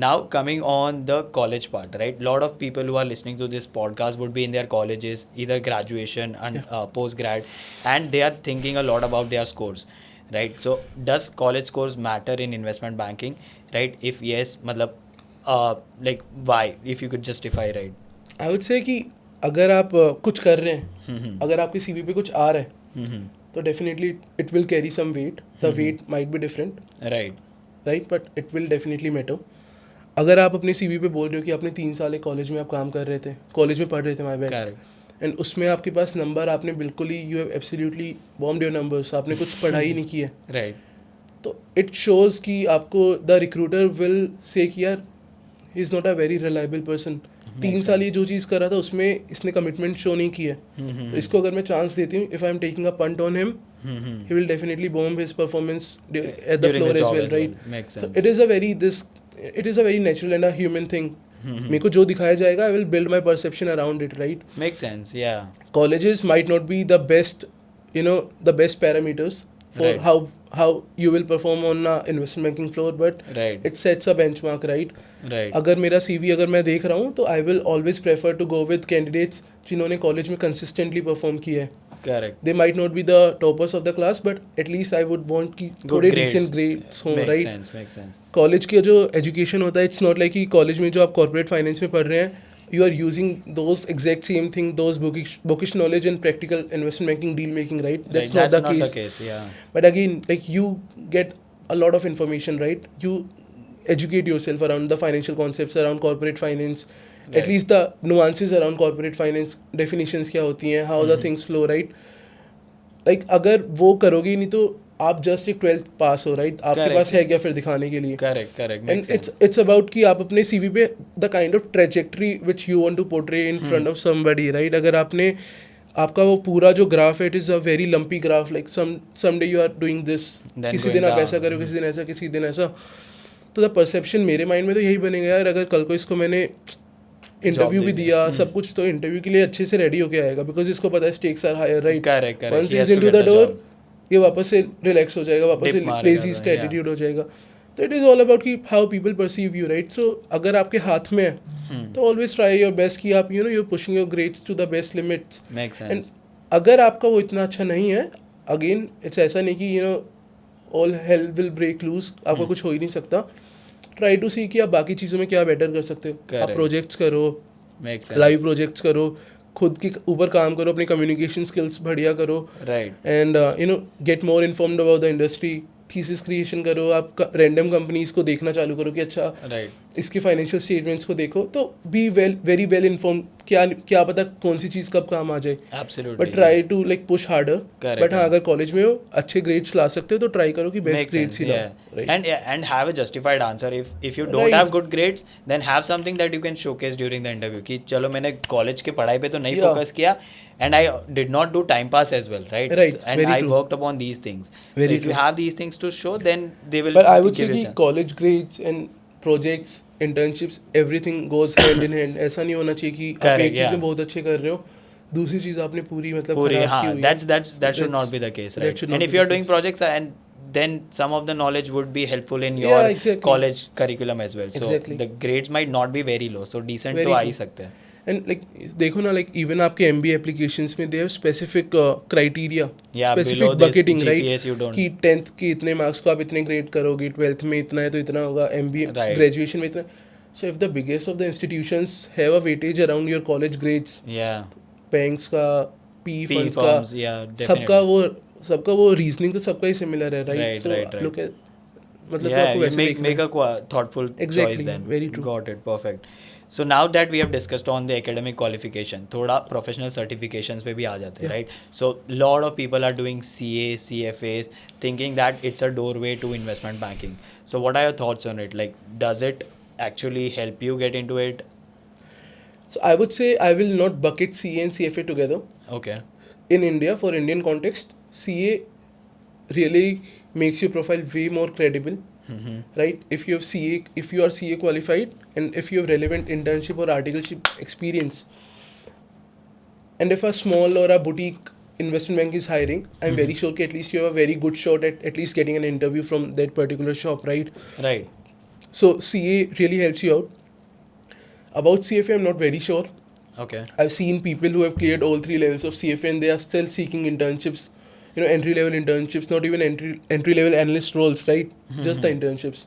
Now coming on the college part, right? A lot of people who are listening to this podcast would be in their colleges, either graduation and post-grad, and they are thinking a lot about their scores, right? So does college scores matter in investment banking, right? If yes, मतलब like why? If you could justify, right? I would say कि अगर आप कुछ कर रहे हैं, अगर आपके CV पे कुछ आ रहा है, तो definitely it will carry some weight. The weight might be different, right? But it will definitely matter. अगर आप अपने CV पे बोल रहे हो कि आपने 3 साल एक कॉलेज में आप काम कर रहे थे, कॉलेज में पढ़ रहे थे माय बैड, एंड उसमें आपके पास नंबर आपने बिल्कुल ही you have absolutely bombed your numbers, आपने कुछ पढ़ाई नहीं की है, राइट, तो इट शोज़ कि आपको द रिक्रूटर विल से कि यार he is not a very reliable person. 3 साल ये जो चीज़ कर रहा था उसमें इसने कमिटमेंट शो नहीं की है, तो इसको अगर मैं चांस देती हूँ, if I am taking a punt on him, he will definitely bomb his performance at the floor as well, right? Makes sense. So it is a very natural and a human thing. मेरे को जो दिखाया जाएगा, I will build my perception around it, right? Makes sense, yeah. Colleges might not be the best, the best parameters for how you will perform on a investment banking floor, but it sets a benchmark, right? अगर मेरा CV अगर मैं देख रहा हूँ, तो I will always prefer to go with candidates जिन्होंने college में consistently perform किया है. Correct. They might not be the toppers of the class, but at least I would want कि थोड़े decent grades हों, right? Makes sense. कॉलेज के जो education होता है, it's not like कि कॉलेज में जो आप corporate finance में पढ़ रहे हैं, you are using those exact same thing, those bookish knowledge and practical investment banking, deal making, right? That's not the case. Yeah. But again, like you get a lot of information, right? You educate yourself around the financial concepts around corporate finance. Right. At least the nuances around corporate finance, definitions क्या होती हैं, how the things flow, right? Like अगर वो करोगे नहीं तो आप just एक 12th पास हो, right? आपके पास है क्या फिर दिखाने के लिए? Correct. And it's about कि आप अपने CV पे the kind of trajectory which you want to portray in front of somebody, right? अगर आपका वो पूरा जो ग्राफ है, it is a very lumpy graph, like someday you are doing this, किसी दिन आप ऐसा करो, किसी दिन ऐसा, किसी दिन ऐसा, तो the perception मेरे माइंड में तो यही बनेगा यार, अगर कल को इसको मैंने इंटरव्यू भी दिया, सब कुछ, तो इंटरव्यू के लिए अच्छे से रेडी होके आएगा, बिकॉज इसको पता है stakes are higher, right? Once he is into the door, ये वापस से रिलैक्स हो जाएगा, वापस से लेजी इसका एटीट्यूड हो जाएगा. तो इट इज ऑल अबाउट कि how people perceive you, right? So अगर आपके हाथ में है तो ऑलवेज ट्राई योर बेस्ट कि आप you are pushing your grades to the best limits. And अगर आपका वो इतना अच्छा नहीं है, अगेन इट्स ऐसा नहीं कि all hell will break loose, आपका कुछ हो ही नहीं सकता. ट्राई टू सी कि आप बाकी चीज़ों में क्या बेटर कर सकते हो. आप प्रोजेक्ट्स करो, लाइव प्रोजेक्ट्स करो, खुद के ऊपर काम करो, अपनी कम्युनिकेशन स्किल्स बढ़िया करो, and get more informed about the industry. Thesis creation करो, आप रैंडम कंपनीज को देखना चालू करो कि अच्छा इसके फाइनेंशियल स्टेटमेंट्स को देखो, तो बी वेरी वेल इन्फॉर्म. क्या पता कौन सी चीज़ कब काम आ जाए. But try to like push harder. But हाँ, अगर कॉलेज में हो अच्छे ग्रेड्स ला सकते हो तो ट्राई करो कि बेस्ट ग्रेड्स ही लाओ. And have a justified answer. If you don't have good grades, then have something that you can showcase during the interview कि चलो मैंने कॉलेज के पढ़ाई पे तो नहीं फोकस किया, and I did not do time pass as well, right? And I worked upon these things. So if you have these things to show, then they will. But I would say कि college grades and projects, internships, everything goes hand in hand. ऐसा नहीं होना चाहिए कि आप एक चीज़ में बहुत अच्छे कर रहे हो, दूसरी चीज़ आपने पूरी खराब की हुई है. That should not be the case, right? And if you are doing projects and then some of the knowledge would be helpful in your college curriculum as well. So the grades might not be very low. So decent तो आ ही सकते हैं. And like देखो ना, like even आपके MBA applications में they have specific criteria, specific bucketing, right? कि 10th के इतने मार्क्स को आप इतने ग्रेड करोगे, 12th में इतना है तो इतना होगा, MBA graduation में इतना. So if the biggest of the institutions have a weightage around your college grades, banks का, PE funds का, सबका वो रीजनिंग तो सबका ही सिमिलर है, राइट? सो लुक एट, मतलब तो आपको वैसे make a thoughtful choice then. Very true. Got it, perfect. So now that we have discussed on the academic qualification, थोड़ा professional certifications पे भी आ जाते हैं, right? So lot of people are doing CA, CFAs, thinking that it's a doorway to investment banking. So what are your thoughts on it? Like, does it actually help you get into it? So I would say I will not bucket CA and CFA together. Okay. In India, for Indian context, CA really makes your profile way more credible, right? If you are CA qualified, and if you have relevant internship or articleship experience, and if a small or a boutique investment bank is hiring, I'm very sure that at least you have a very good shot at least getting an interview from that particular shop, right? Right. So CA really helps you out. About CFA, I'm not very sure. Okay. I've seen people who have cleared all 3 levels of CFA and they are still seeking internships, entry-level internships, not even entry-level analyst roles, right? Just the internships.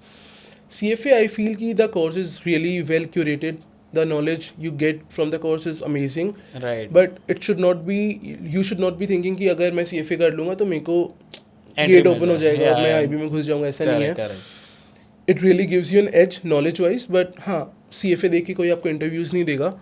CFA, I feel कि the course is really well curated. The knowledge you get from the course is amazing. Right. But you should not be thinking कि अगर मैं CFA कर लूँगा तो मेरे को gate open हो जाएगा और मैं IB में घुस जाऊँगा, ऐसा नहीं है. It really gives you an edge knowledge-wise, but हाँ, CFA देख के कोई आपको इंटरव्यूज नहीं देगा.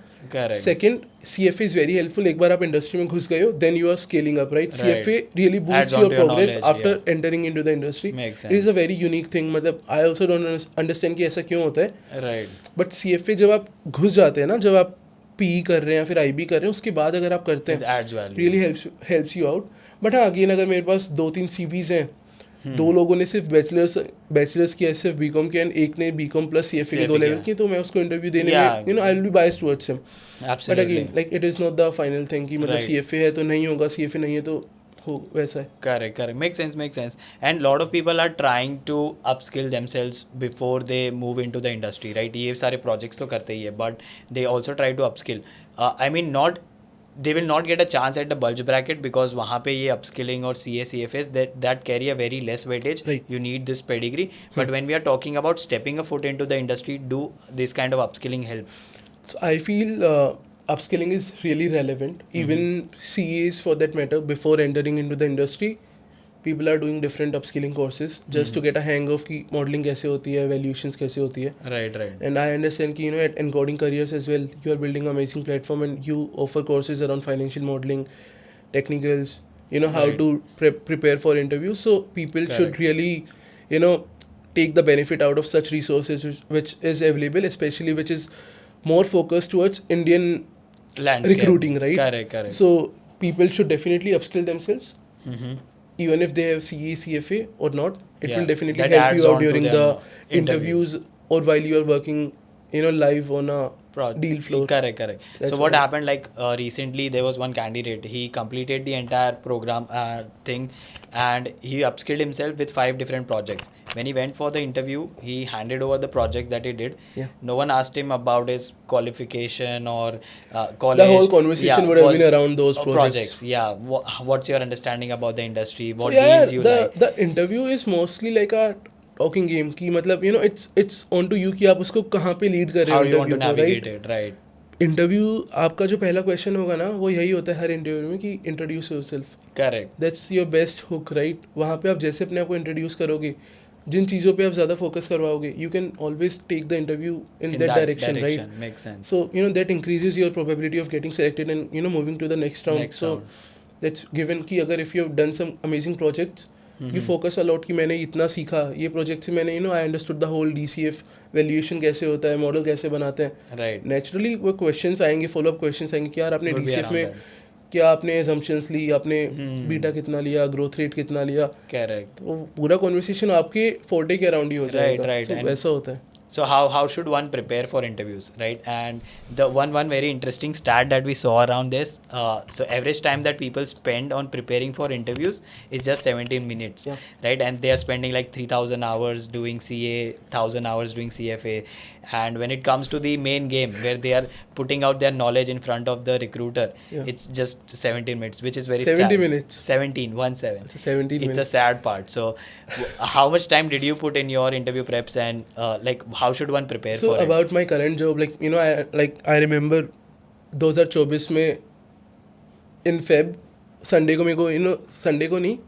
Second, CFA is very helpful. एक बार आप इंडस्ट्री में घुस गए हो, then you are scaling up, right? CFA really boosts your progress after entering into the industry. It is a very unique thing. मतलब I also don't understand कि ऐसा क्यों होता है. Right. But CFA जब आप घुस जाते हैं ना, जब आप PE कर रहे हैं या फिर IB कर रहे हैं, उसके बाद अगर आप करते हैं, really helps you out. But हाँ, again अगर मेरे पास 2-3 CVs हैं, 2 लोगों ने सिर्फ बैचलर्स किया है, सिर्फ बीकॉम किया, एक ने बीकॉम प्लस CFA के 2 लेवल किए, तो मैं उसको इंटरव्यू देने में आई will be biased towards him. But again like it is not the final thing कि मतलब CFA है तो नहीं होगा, CFA नहीं है तो हो, वैसा है. Correct. Makes sense. And lot of people are trying to upskill themselves before they move into the industry, right? ये सारे projects तो करते ही है, but they also try to upskill. I mean, they will not get a chance at the bulge bracket because वहाँ पे ये upskilling और CA, CFAs that carry a very less weightage. Right. You need this pedigree. But when we are talking about stepping a foot into the industry, do this kind of upskilling help? So I feel upskilling is really relevant. Even CAs for that matter, before entering into the industry, people are doing different upskilling courses just to get a hang of कि modeling कैसे होती है, valuations कैसे होती है. Right. And I understand कि at Encoding Careers as well, you are building an amazing platform and you offer courses around financial modeling, technicals, how to prepare for interviews. So people should really, take the benefit out of such resources which is available, especially which is more focused towards Indian landscape. Recruiting, right? Correct. So people should definitely upskill themselves. Even if they have CA, CFA or not, it will definitely help you out during the interviews or while you are working, live on a deal floor. Correct. So what happened, like recently there was one candidate, he completed the entire program thing and he upskilled himself with 5 different projects. When he went for the interview, he handed over the projects that he did. Yeah. No one asked him about his qualification or college. The whole conversation would have been around those projects. Yeah, what's your understanding about the industry? What So yeah, deals you like? the interview is mostly like a talking game की मतलब you know it's on to you कि आप उसको कहाँ पे lead कर रहे How हो you want to interview को, navigate right? it, right? Interview आपका जो पहला क्वेश्चन होगा ना वो यही होता है हर इंटरव्यू में कि introduce yourself. Correct. That's your best hook, right? वहाँ पे आप जैसे अपने आप को इंट्रोड्यूस करोगे, जिन चीज़ों पे आप ज़्यादा फोकस करवाओगे, you can always take the interview in that direction, right? Makes sense. So you know that increases your probability of getting selected and you know moving to the next round. Next so round. That's given कि अगर if you have done some amazing projects, you focus a lot कि मैंने इतना सीखा ये project से, मैंने you know I understood the whole DCF valuation कैसे होता है, मॉडल कैसे बनाते हैं. Right. नेचुरली वो क्वेश्चंस आएंगे, फॉलो अप क्वेश्चंस आएंगे कि यार आपने Would be DCF around में that. क्या आपने assumptions ली, आपने बीटा कितना लिया, ग्रोथ रेट कितना लिया, Correct. वो पूरा कॉन्वर्सेशन आपके फोर्टे के अराउंड ही हो जाएगा. right. So, And- वैसा होता है. So how should one prepare for interviews, right? And the one very interesting stat that we saw around this, so average time that people spend on preparing for interviews is just 17 minutes. Yeah. Right? And they are spending like 3,000 hours doing CA, 1,000 hours doing CFA. And when it comes to the main game where they are putting out their knowledge in front of the recruiter, Yeah. it's just 17 minutes, which is very 70 sad. minutes. 17, 17. It's a 17 It's a minutes. sad part. So how much time did you put in your interview preps, and like how should one prepare So for it? about my current job, like you know, I remember 2024 में in Feb Sunday को मेरे को you know Sunday को नहीं,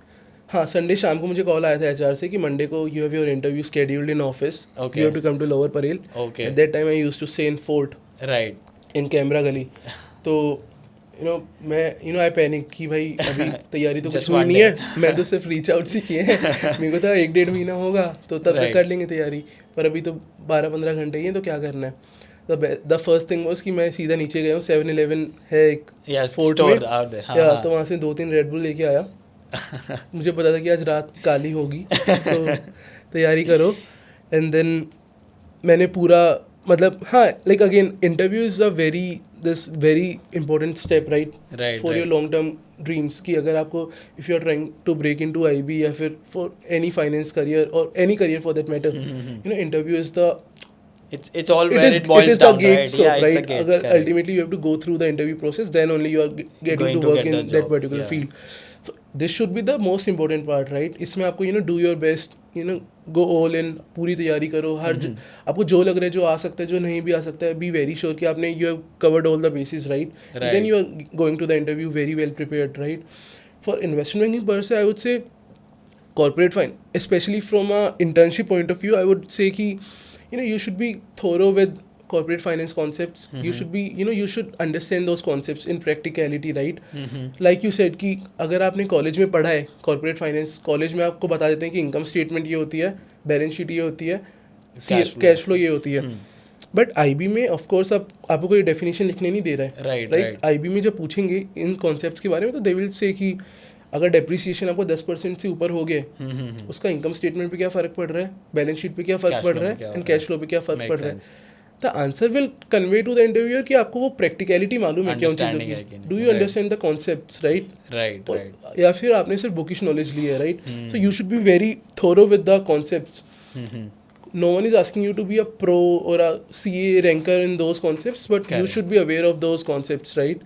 हाँ Sunday शाम को मुझे कॉल आया था HR से कि मंडे को you have your interview scheduled in office, Okay. You have to come to Lower Parel. Okay. At that time I used to stay in Fort Right. In camera gali. तो you know मैं you know I panic कि भाई अभी तैयारी तो Just कुछ हुई one नहीं day. है, मैं तो सिर्फ रीच आउट से किए हैं. मेरे को था 1-1.5 महीना होगा तो तब तक Right. कर लेंगे तैयारी, पर अभी तो 12-15 घंटे ही हैं तो क्या करना है. द फर्स्ट थिंग वाज कि मैं सीधा नीचे गया हूँ, 7-Eleven है एक Yes, फोर्ट store में, out there. हाँ, या हाँ. तो वहाँ से 2-3 रेड बुल लेके आया. मुझे पता था कि आज रात काली होगी तो तैयारी करो. एंड देन मैंने पूरा मतलब हाँ like again interview is a very important step, right? Right, for your right. Long term dreams कि अगर आपको if you are trying to break into IB या फिर फॉर एनी फाइनेंस करियर और any career for that matter, you know interview is the It's all where it boils the down, gate right? scope, Yeah, it's a right? gate. अगर correct. ultimately you have to go through the interview process, then only you are getting Going to to work get in the that job, particular yeah. field. So this should be the most important part, right? इसमें आपको you know do your best, you know go all in, पूरी तैयारी करो. आपको जो लग रहा है जो आ सकता है जो नहीं भी आ सकता है, be very sure कि आपने you have covered all the bases, right? Right. Then you are going to the interview very well prepared, right? For investment banking per se, I would say corporate fine, especially from a internship point of view, I would say कि you know you should be thorough with corporate finance concepts. You should be you know you should understand those concepts in practicality, right? Like you said कि अगर आपने college में पढ़ा है corporate finance, college में आपको बता देते हैं कि इनकम स्टेटमेंट ये होती है, बैलेंस शीट ये होती है, कैश फ्लो ये होती है. बट IB में ऑफ कोर्स आपको कोई डेफिनेशन लिखने नहीं दे रहा है, Right, राइट? IB में जब पूछेंगे इन कॉन्सेप्ट्स के बारे में तो दे विल से कि अगर डेप्रिसिएशन आपको 10% से ऊपर हो गए, उसका इनकम स्टेटमेंट पे क्या फ़र्क पड़ रहा है, बैलेंस शीट पे क्या फ़र्क Cash पड़ flow रहा पे क्या है, हो एंड रहा है. कैश फ्लो पे क्या फ़र्क Makes पड़ रहा है. sense. The answer will convey to the interviewer कि आपको वो प्रैक्टिकलिटी मालूम है क्या उन चीज़ों Understanding है कि की. नहीं. Do you Right. Understand the concepts, right? Right, right. या फिर आपने सिर्फ बुकिश नॉलेज ली है, right? So you should be very thorough with the concepts. No one is asking you to be a pro or a CA ranker in those concepts, but you Correct. should be aware of those concepts, right?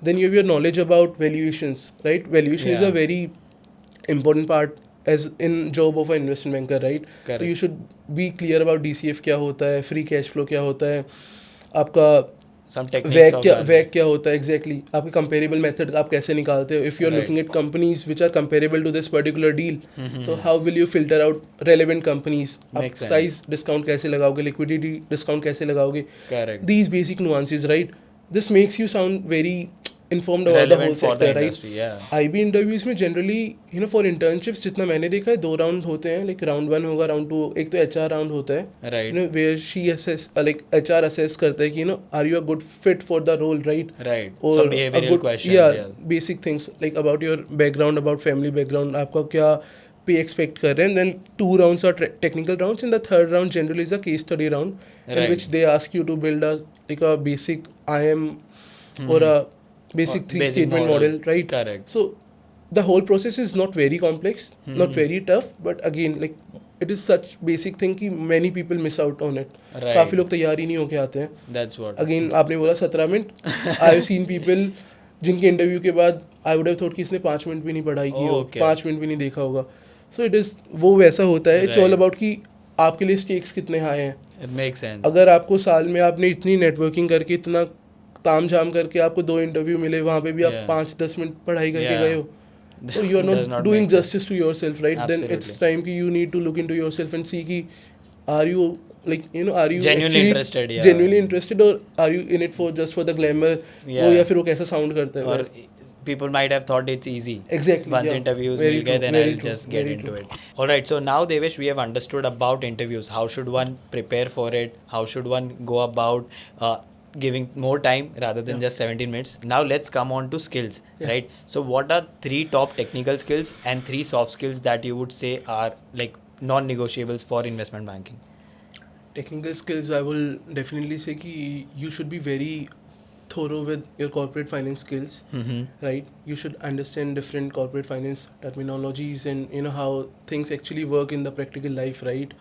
Then you have your knowledge about valuations, right? Valuation is a Yeah. very important part as in job of an investment banker, right? Correct. So you should be clear about DCF क्या होता है, free cash flow क्या होता है, आपका Some techniques वैक of क्या that. वैक क्या होता है एग्जैक्टली, आपके कंपेरेबल मेथड आप कैसे निकालते हो. If you are Right. Looking at companies which are comparable to this particular deal, तो how will you filter out relevant companies, आप Makes sense. साइज डिस्काउंट कैसे लगाओगे, लिक्विडिटी डिस्काउंट कैसे लगाओगे, Correct. these basic nuances, right? This makes you sound very informed about the whole Relevant for the sector, right? industry, yeah. IB interviews में generally you know for internships जितना मैंने देखा है 2 round होते हैं. Like round 1 होगा, round 2, एक तो HR राउंड होता है, Right. you know where she assess like HR assess करता है कि you know are you a good fit for the role, right? Right. Or Some a behavioral good, questions. yeah, Yeah. basic things like about your background, about family background, आपका क्या पे expect कर रहे हैं. then 2 rounds are technical rounds, and the third round generally is a case study round in Right. which they ask you to build a like a basic IM or a basic 3 Basic statement model, right? Correct. So the whole process is not very complex, not very tough, but again like it is such basic thing कि many people miss out on it. Right. काफ़ी लोग तैयार ही नहीं होके आते हैं. That's what. Again आपने बोला 17 minute. I have seen people जिनके इंटरव्यू के बाद I would have thought कि इसने 5 मिनट भी नहीं पढ़ाई की हो, 5 मिनट भी नहीं देखा होगा. So it is वो वैसा होता है. It's all about कि आपके लिए स्टेक्स कितने हाई हैं. It makes sense. अगर आपको साल में आपने इतनी नेटवर्किंग करके इतना ताम झाम करके आपको 2 इंटरव्यू मिले, वहाँ पे भी आप 5-10 मिनट पढ़ाई करके गए हो, so you are not doing justice to yourself, right? Then it's time कि you need to look into yourself and see कि are you like you know are you genuinely actually interested, yeah. genuinely interested, or are you in it for just for the glamour? Yeah. वो या फिर वो कैसा sound करता है. Or people might have thought it's easy. Exactly. Once yeah. interviews Very will get, true, then very I'll true, just get very into true. it. All right. So now, Devesh, we have understood about interviews. How should one prepare for it? How should one go about giving more time rather than just 17 minutes? Now let's come on to skills, right? So what are 3 top technical skills and 3 soft skills that you would say are like non-negotiables for investment banking? Technical skills, I will definitely say कि you should be very thorough with your corporate finance skills, right? You should understand different corporate finance terminologies and you know how things actually work in the practical life, right?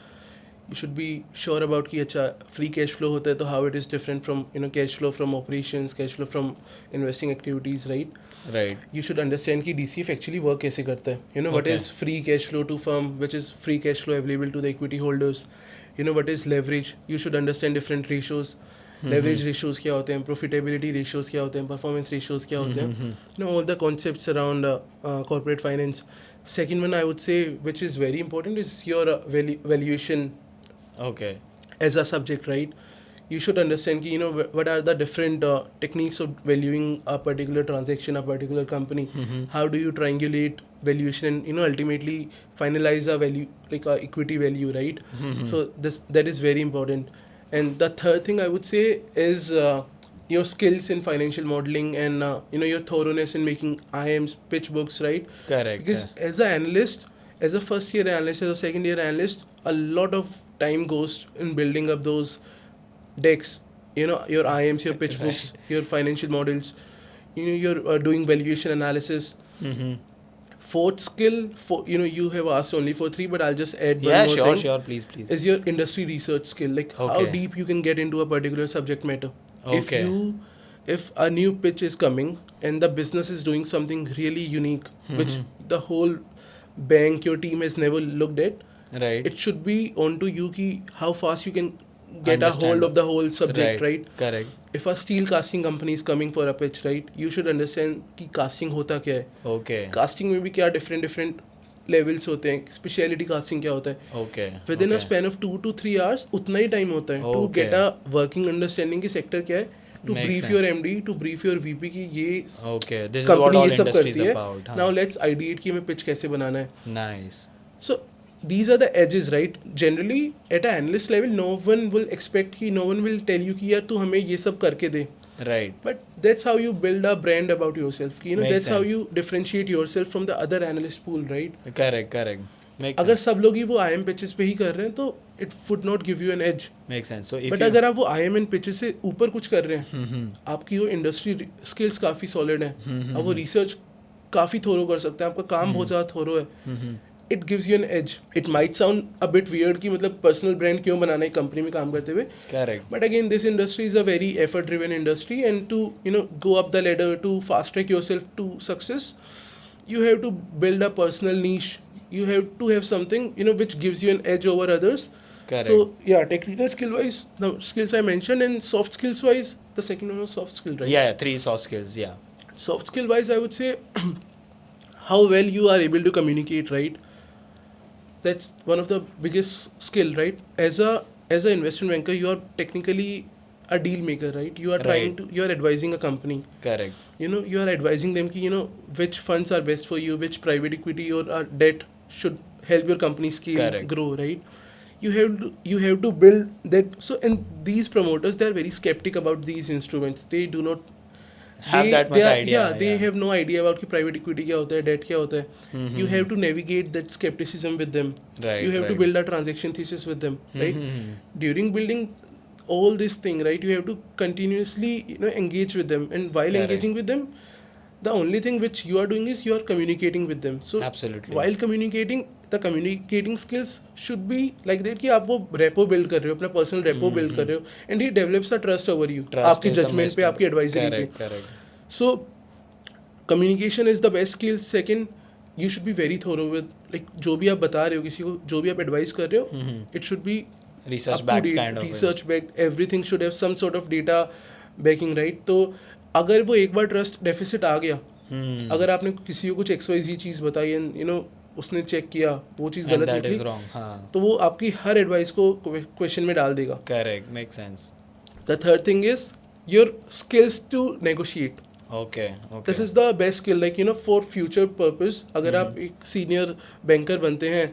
You should be sure about कि अच्छा free cash flow होता है तो how it is different from you know cash flow from operations, cash flow from investing activities, right? Right. You should understand कि DCF actually work कैसे करता है. You know what Okay. is free cash flow to firm, which is free cash flow available to the equity holders. You know what is leverage. You should understand different ratios. Leverage ratios क्या होते हैं, profitability ratios क्या होते हैं, performance ratios क्या होते हैं. You know all the concepts around corporate finance. Second one I would say, which is very important, is your valuation Okay. as a subject, right? You should understand कि you know what are the different techniques of valuing a particular transaction, a particular company. How do you triangulate valuation and you know ultimately finalize a value like a equity value, right? So that is very important. And the third thing I would say is your skills in financial modeling and you know your thoroughness in making IMs, pitch books, right? Correct. Because as an analyst, as a first year analyst, as a second year analyst, a lot of time goes in building up those decks, you know, your IMs, your pitch books, your financial models, you know, you're doing valuation analysis. Fourth skill, you know, you have asked only for 3, but I'll just add one more thing. Sure, please. Is your industry research skill, like how Okay. deep you can get into a particular subject matter. Okay. If a new pitch is coming and the business is doing something really unique, which the whole bank, your team has never looked at, Right. it should be onto you ki how fast you can get Understand. a hold of the whole subject, right? Correct. If a steel casting company is coming for a pitch, right, you should understand कि casting होता क्या है. Okay. Casting में भी क्या different levels होते हैं. Specialty casting क्या होता है. Okay. Within a Okay. span of 2 to 3 hours उतना ही time होता है to Okay. get a working understanding कि sector क्या है, to Makes brief sense. your MD, to brief your VP कि ये Okay. This is what company all ये सब industry करती is है. about. Now let's ideate कि हमें pitch कैसे बनाना है. Nice. So these are the edges, right? Generally at an analyst level, no one will expect कि no one will tell you कि यार तू हमें ये सब करके दे. Right. But that's how you build a brand about yourself. You know, Makes that's how sense. you differentiate yourself from the other analyst pool, right? Correct. Makes अगर sense. सब लोग ही वो IM pitches पे ही कर रहे हैं तो it would not give you an edge. Makes sense. So if But you अगर आप वो IM and pitches से ऊपर कुछ कर रहे हैं, आपकी वो इंडस्ट्री स्किल्स काफ़ी सॉलिड हैं, आप वो रिसर्च काफ़ी थोरो कर सकते हैं, आपका काम बहुत ज़्यादा थोरो है, it gives you an edge. It might sound a bit weird कि मतलब personal brand क्यों बनाना है कंपनी में काम करते हुए. correct. But again, this industry is a very effort-driven industry, and to you know go up the ladder, to fast-track yourself to success, you have to build a personal niche. You have to have something you know which gives you an edge over others. Correct. So yeah, technical skill-wise, the skills I mentioned, and soft skills-wise, the second one was soft skill, right? Yeah. 3 soft skills. Yeah. Soft skill-wise, I would say how well you are able to communicate, right? That's one of the biggest skill, right? As an investment banker, you are technically a deal maker, right? You are trying Right. to, you are advising a company. Correct. You know, you are advising them ki, you know, which funds are best for you, which private equity or debt should help your company scale, Correct. grow, right? You have to build that. So, and these promoters, they are very skeptic about these instruments. They do not Have that much idea. Yeah, they have no idea about कि private equity क्या होता है, debt क्या होता है. You have to navigate that skepticism with them. Right. You have to right. build a transaction thesis with them, right? During building all this thing, right, you have to continuously you know engage with them, and while Correct. engaging with them, the only thing which you are doing is you are communicating with them. So Absolutely. while communicating, the communicating skills should be like that कि आप वो repo build कर रहे हो, अपना personal repo build कर रहे हो, and he develops a trust over you. Trust आपकी is the judgment most पे, आपकी advisory पे. correct. So communication is the best skill. Second, you should be very thorough with like जो भी आप बता रहे हो किसी को, जो भी आप advice कर रहे हो, it should be Research up to backed date, kind of research backed. Everything should have some sort of data backing, right? तो अगर वो एक बार trust deficit आ गया, अगर आपने किसी को कुछ XYZ चीज़ बताई and you know उसने चेक किया वो चीज़ गलत निकली, तो वो आपकी हर एडवाइस को क्वेश्चन में डाल देगा. Correct, make sense. The third thing is your skills to negotiate. Okay, this is the best skill, like you know for future purpose. अगर आप एक सीनियर बैंकर बनते हैं,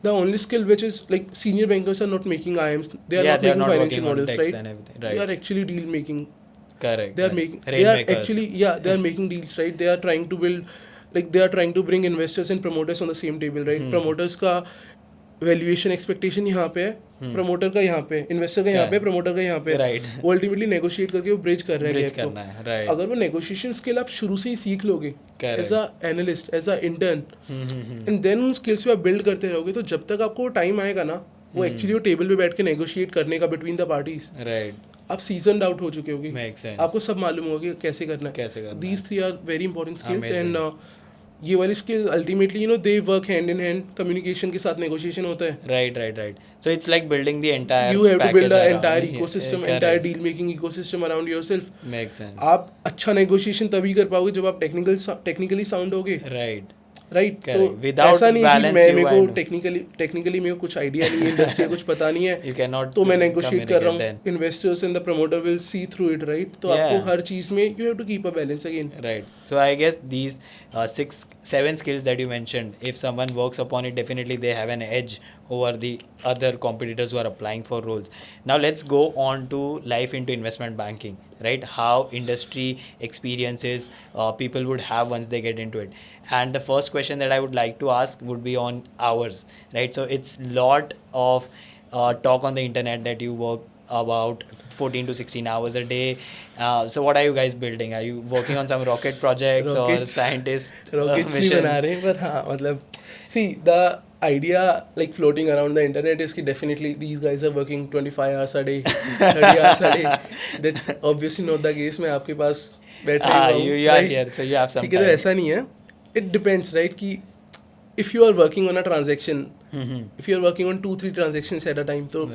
the only skill which is like senior bankers are not making IMs, they are not making financial models, right? They are actually deal making. Correct. They are actually making deals, right? They are trying to build, like they are trying to bring investors and promoters on the same table, right? Promoters का valuation expectation यहाँ पे है, promoter का यहाँ पे, investor का यहाँ पे, promoter का यहाँ पे, right? वो ultimately negotiate करके वो bridge कर रहे हैं gap करना है, right? अगर वो negotiation skill आप शुरू से ही सीख लोगे as a analyst, as a intern, and then उन skills पे आप build करते रहोगे, तो जब तक आपको time आएगा ना, वो actually वो table पे बैठ के negotiate करने का between the parties, right? आप सीजनड आउट हो चुके होगे, आपको सब मालूम होगा कैसे करना है. These three are very important skills. and ये वाली skill ultimately you know they work hand in hand. Communication के साथ नेगोशिएशन होता है. Right. So it's like building the entire, you have to build a entire ecosystem, entire deal making ecosystem around yourself. Make sense. आप अच्छा negotiation तभी कर पाओगे जब आप टेक्निकली साउंड होगे, राइट? तो ऐसा नहीं कि मेरे को टेक्निकली मेरे को कुछ आइडिया नहीं है, इंडस्ट्री कुछ पता नहीं है, तो मैं नेगोशिएट कर रहा हूँ. Investors and the promoter will see through it, right? तो आपको हर चीज में you have to keep a balance again, right? So I guess these 6-7 skills that you mentioned, if someone works upon it, definitely they have an edge over the other competitors who are applying for roles. Now let's go on to life into investment banking, right? How industry experiences people would have once they get into it. And the first question that I would like to ask would be on hours, right? So it's lot of talk on the internet that you work about 14 to 16 hours a day. So what are you guys building? Are you working on some rocket projects or scientist rockets नहीं बना रहे, पर हाँ मतलब see the idea like floating around the internet is कि definitely these guys are working 25 hours a day, 30 hours a day. That's obviously not the case. मैं आपके पास बैठ रहा हूँ, you are here, so you have some time. तो ऐसा नहीं है. It depends, right? कि if you are working on a transaction, if you are working on 2-3 transactions at a time, तो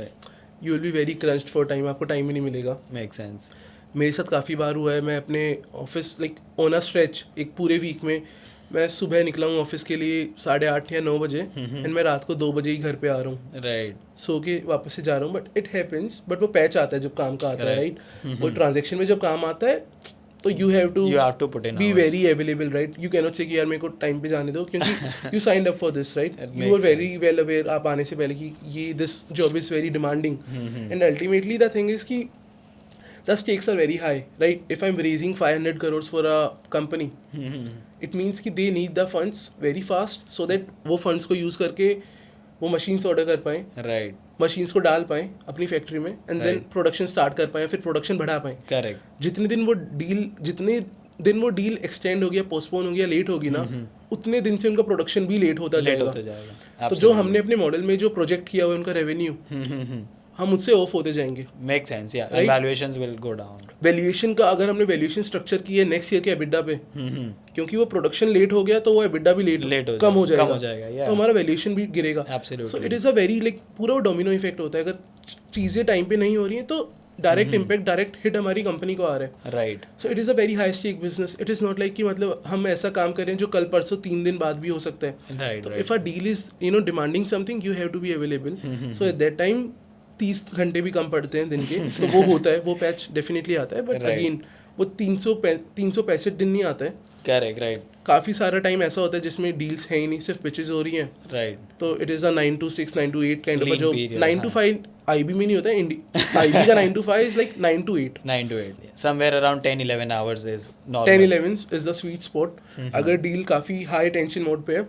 you will be very crunched for time. आपको time ही नहीं मिलेगा. Make sense. मेरे साथ काफ़ी बार हुआ है. मैं अपने office like on a stretch एक पूरे वीक में मैं सुबह निकला हूँ ऑफिस के लिए 8:30 या 9 बजे, एंड मैं रात को 2 बजे ही घर पे आ रहा हूँ, राइट? सो के वापस से जा रहा हूँ. But it happens. बट वो पैच आता है जब काम का आता है, राइट? वो ट्रांजेक्शन में जब काम आता है तो you have to put in be very available, right? You cannot say कि यार मेरे को टाइम पे जाने दो, क्योंकि you signed up for this, right? You are very well aware आप आने से पहले कि ये this job is very demanding, and ultimately the thing is कि the stakes are very high, right? If I'm raising 500 crores for a company, it means कि they need the funds very fast so that वो funds को use करके वो machines order कर पाएं, right? machines को डाल पाएं अपनी फैक्ट्री में, and then production start कर पाएं, फिर production बढ़ा पाएं. Correct. जितने दिन वो डील एक्सटेंड हो गया, पोस्टपोन हो गया, लेट होगी ना, उतने दिन से उनका प्रोडक्शन भी लेट होता जाएगा. तो जो हमने अपने मॉडल में जो प्रोजेक्ट किया हुआ है उनका रेवेन्यू हम उससे ऑफ होते जाएंगे. मेक सेंस, या valuations will go down. Valuation का अगर हमने वैल्यूएशन स्ट्रक्चर की है नेक्स्ट ईयर के एबिडा पे, क्योंकि वो प्रोडक्शन लेट हो गया तो वो एबिडा भी लेट कम हो जाएगा, तो हमारा वैल्यूएशन भी गिरेगा. सो it is a very like पूरा डोमिनो इफेक्ट होता है. अगर चीज़ें टाइम पे नहीं हो रही हैं तो डायरेक्ट इम्पैक्ट, डायरेक्ट हिट हमारी कंपनी को आ रहा है, right? So it is a very high stake business. It is not like कि मतलब हम ऐसा काम करें जो कल परसों 3 दिन बाद भी हो सकता है, राइट? तो if a deal is you know demanding something you have to be available. So at that time 30 घंटे भी कम पड़ते हैं दिन के, तो वो होता है, वो पैच डेफिनेटली आता है. बट अगेन वो 365 दिन नहीं आता है. Correct, right? काफ़ी सारा टाइम ऐसा होता है जिसमें डील्स है ही नहीं, सिर्फ पिचेस हो रही हैं, राइट? तो it is a 9 to 6, 9 to 8 kind of जो 9 to 5 IB में नहीं होता है. IB का 9 to 5 is like 9 to 8. 9 to 8, somewhere around 10-11 hours is normal. 10-11 is the sweet spot. अगर डील काफ़ी हाई टेंशन मोड पे है,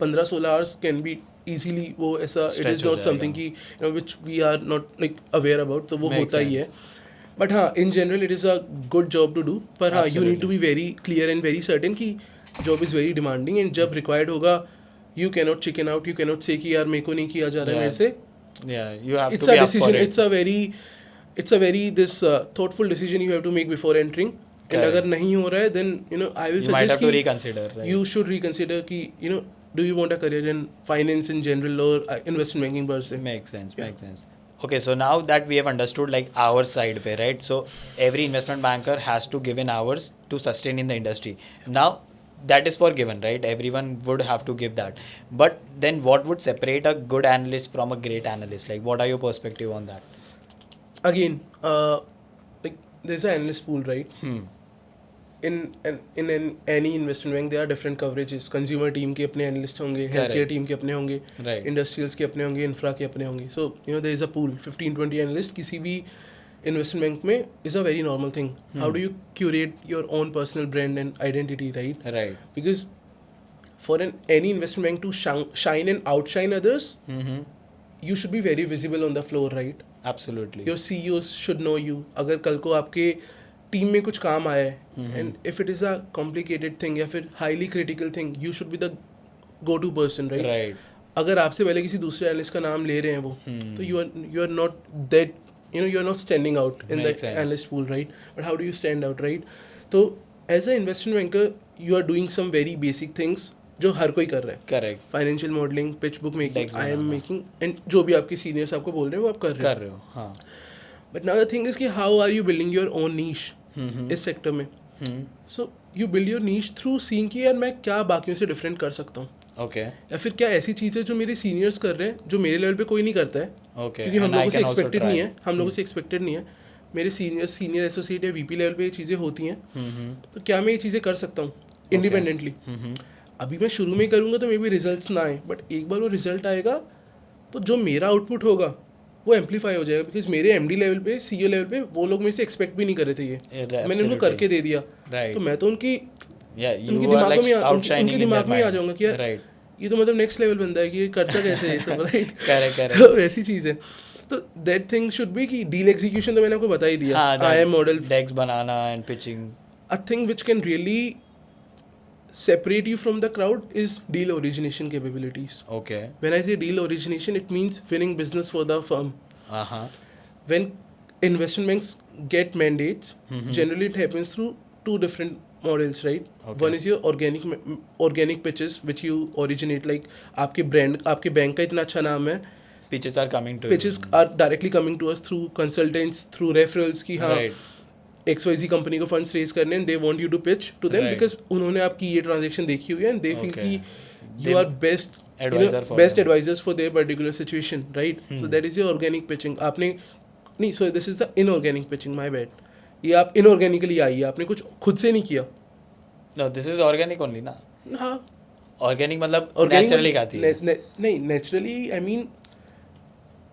15-16 hours कैन बी easily वो ऐसा, इट इज़ नॉट समथिंग कि which we are not like aware about, तो वो होता ही है. बट हाँ in general it is a good job to do, पर हाँ you need to be very clear and very certain कि job is very demanding and जब रिक्वायर्ड होगा you cannot chicken out, you cannot say कि यार मेरे को नहीं किया जा रहा है मेरे से. It's a decision, it's a very this thoughtful decision you have to make before entering. And अगर नहीं हो रहा है then you know I will suggest कि reconsider, right? you should reconsider कि you know do you want a career in finance in general or investment banking per se. Makes sense. Okay, so now that we have understood like our side पे, right? So every investment banker has to give in hours to sustain in the industry. Now that is for given, right? Everyone would have to give that. But then what would separate a good analyst from a great analyst? Like what are your perspective on that? Again, like there's an analyst pool, right? In any investment bank there are different coverages. Consumer team के अपने analyst होंगे, healthcare team के अपने होंगे, right. industrials के अपने होंगे, infra के अपने होंगे. So you know there is a pool 15-20 analysts किसी भी investment bank में is a very normal thing. How do you curate your own personal brand and identity, right? Right. Because for any investment bank to shine and outshine others, you should be very visible on the floor, right? Absolutely. Your CEOs should know you. अगर कल को आपके team में कुछ काम आया है and if it is a complicated thing या फिर highly critical thing, you should be the go to person, right? अगर आपसे पहले किसी दूसरे एनालिस्ट का नाम ले रहे हैं वो, तो you are not that, you know, you're not standing out in the analyst pool, right? But how do you stand out, right? So as an investment banker you are doing some very basic things जो हर कोई कर रहा है. Correct. Financial modelling, pitch book making, I am making, and जो भी आपके seniors आपको बोल रहे हैं वो आप कर रहे हो. हाँ. But now the thing is कि how are you building your own niche इस सेक्टर में. So you build your niche through seeing कि यार मैं क्या बाकियों से डिफरेंट कर सकता हूँ. ओके. या फिर क्या ऐसी चीज़ है जो मेरे सीनियर्स कर रहे हैं जो मेरे लेवल पे कोई नहीं करता है. ओके. क्योंकि हम लोगों से एक्सपेक्टेड नहीं है, हम लोगों से एक्सपेक्टेड नहीं है. मेरे सीनियर एसोसिएट या वीपी लेवल पे ये चीज़ें होती हैं. तो क्या मैं ये चीज़ें कर सकता हूँ इंडिपेंडेंटली? अभी मैं शुरू में करूँगा तो मे बी रिजल्ट्स ना आए, बट एक बार वो रिजल्ट आएगा तो जो मेरा आउटपुट होगा वो एम्पलीफाई हो जाएगा. बिकॉज मेरे एमडी लेवल पे, सीईओ लेवल पे वो लोग मेरे से एक्सपेक्ट भी नहीं कर रहे थे ये, मैंने उनको करके दे दिया. तो मैं तो उनके दिमाग में आ जाऊंगा कि यार ये तो मतलब नेक्स्ट लेवल बंदा है कि ये करता कैसे है सब, राइट? तो वैसी चीज़ है. तो दैट थिंग शुड बी कि डील एग्जीक्यूशन तो मैंने आपको बता ही दिया. IM मॉडल, डेक्स बनाना and pitching. A thing which can really separate you from the crowd is deal origination capabilities. Okay. When I say deal origination, it means winning business for the firm. When investment banks get mandates, generally it happens through two different models, right? Okay. One is your organic pitches which you originate, like आपके brand, आपके bank का इतना अच्छा नाम है, pitches are coming to pitches are directly coming to us through consultants, through referrals कि हाँ XYZ company को फंड्स रेज करने and they want you to pitch to them because उन्होंने आपकी ये ट्रांजेक्शन देखी हुई है एंड दे फील कि you are best advisors for their particular situation, right? So that is your organic pitching. आपने नहीं, so this is the inorganic pitching, my bad. ये आप इनऑर्गेनिकली आई है, आपने कुछ खुद से नहीं किया. No, this is organic only ना. हाँ, ऑर्गेनिक मतलब नेचुरली आती है. नहीं, नेचुरली आई मीन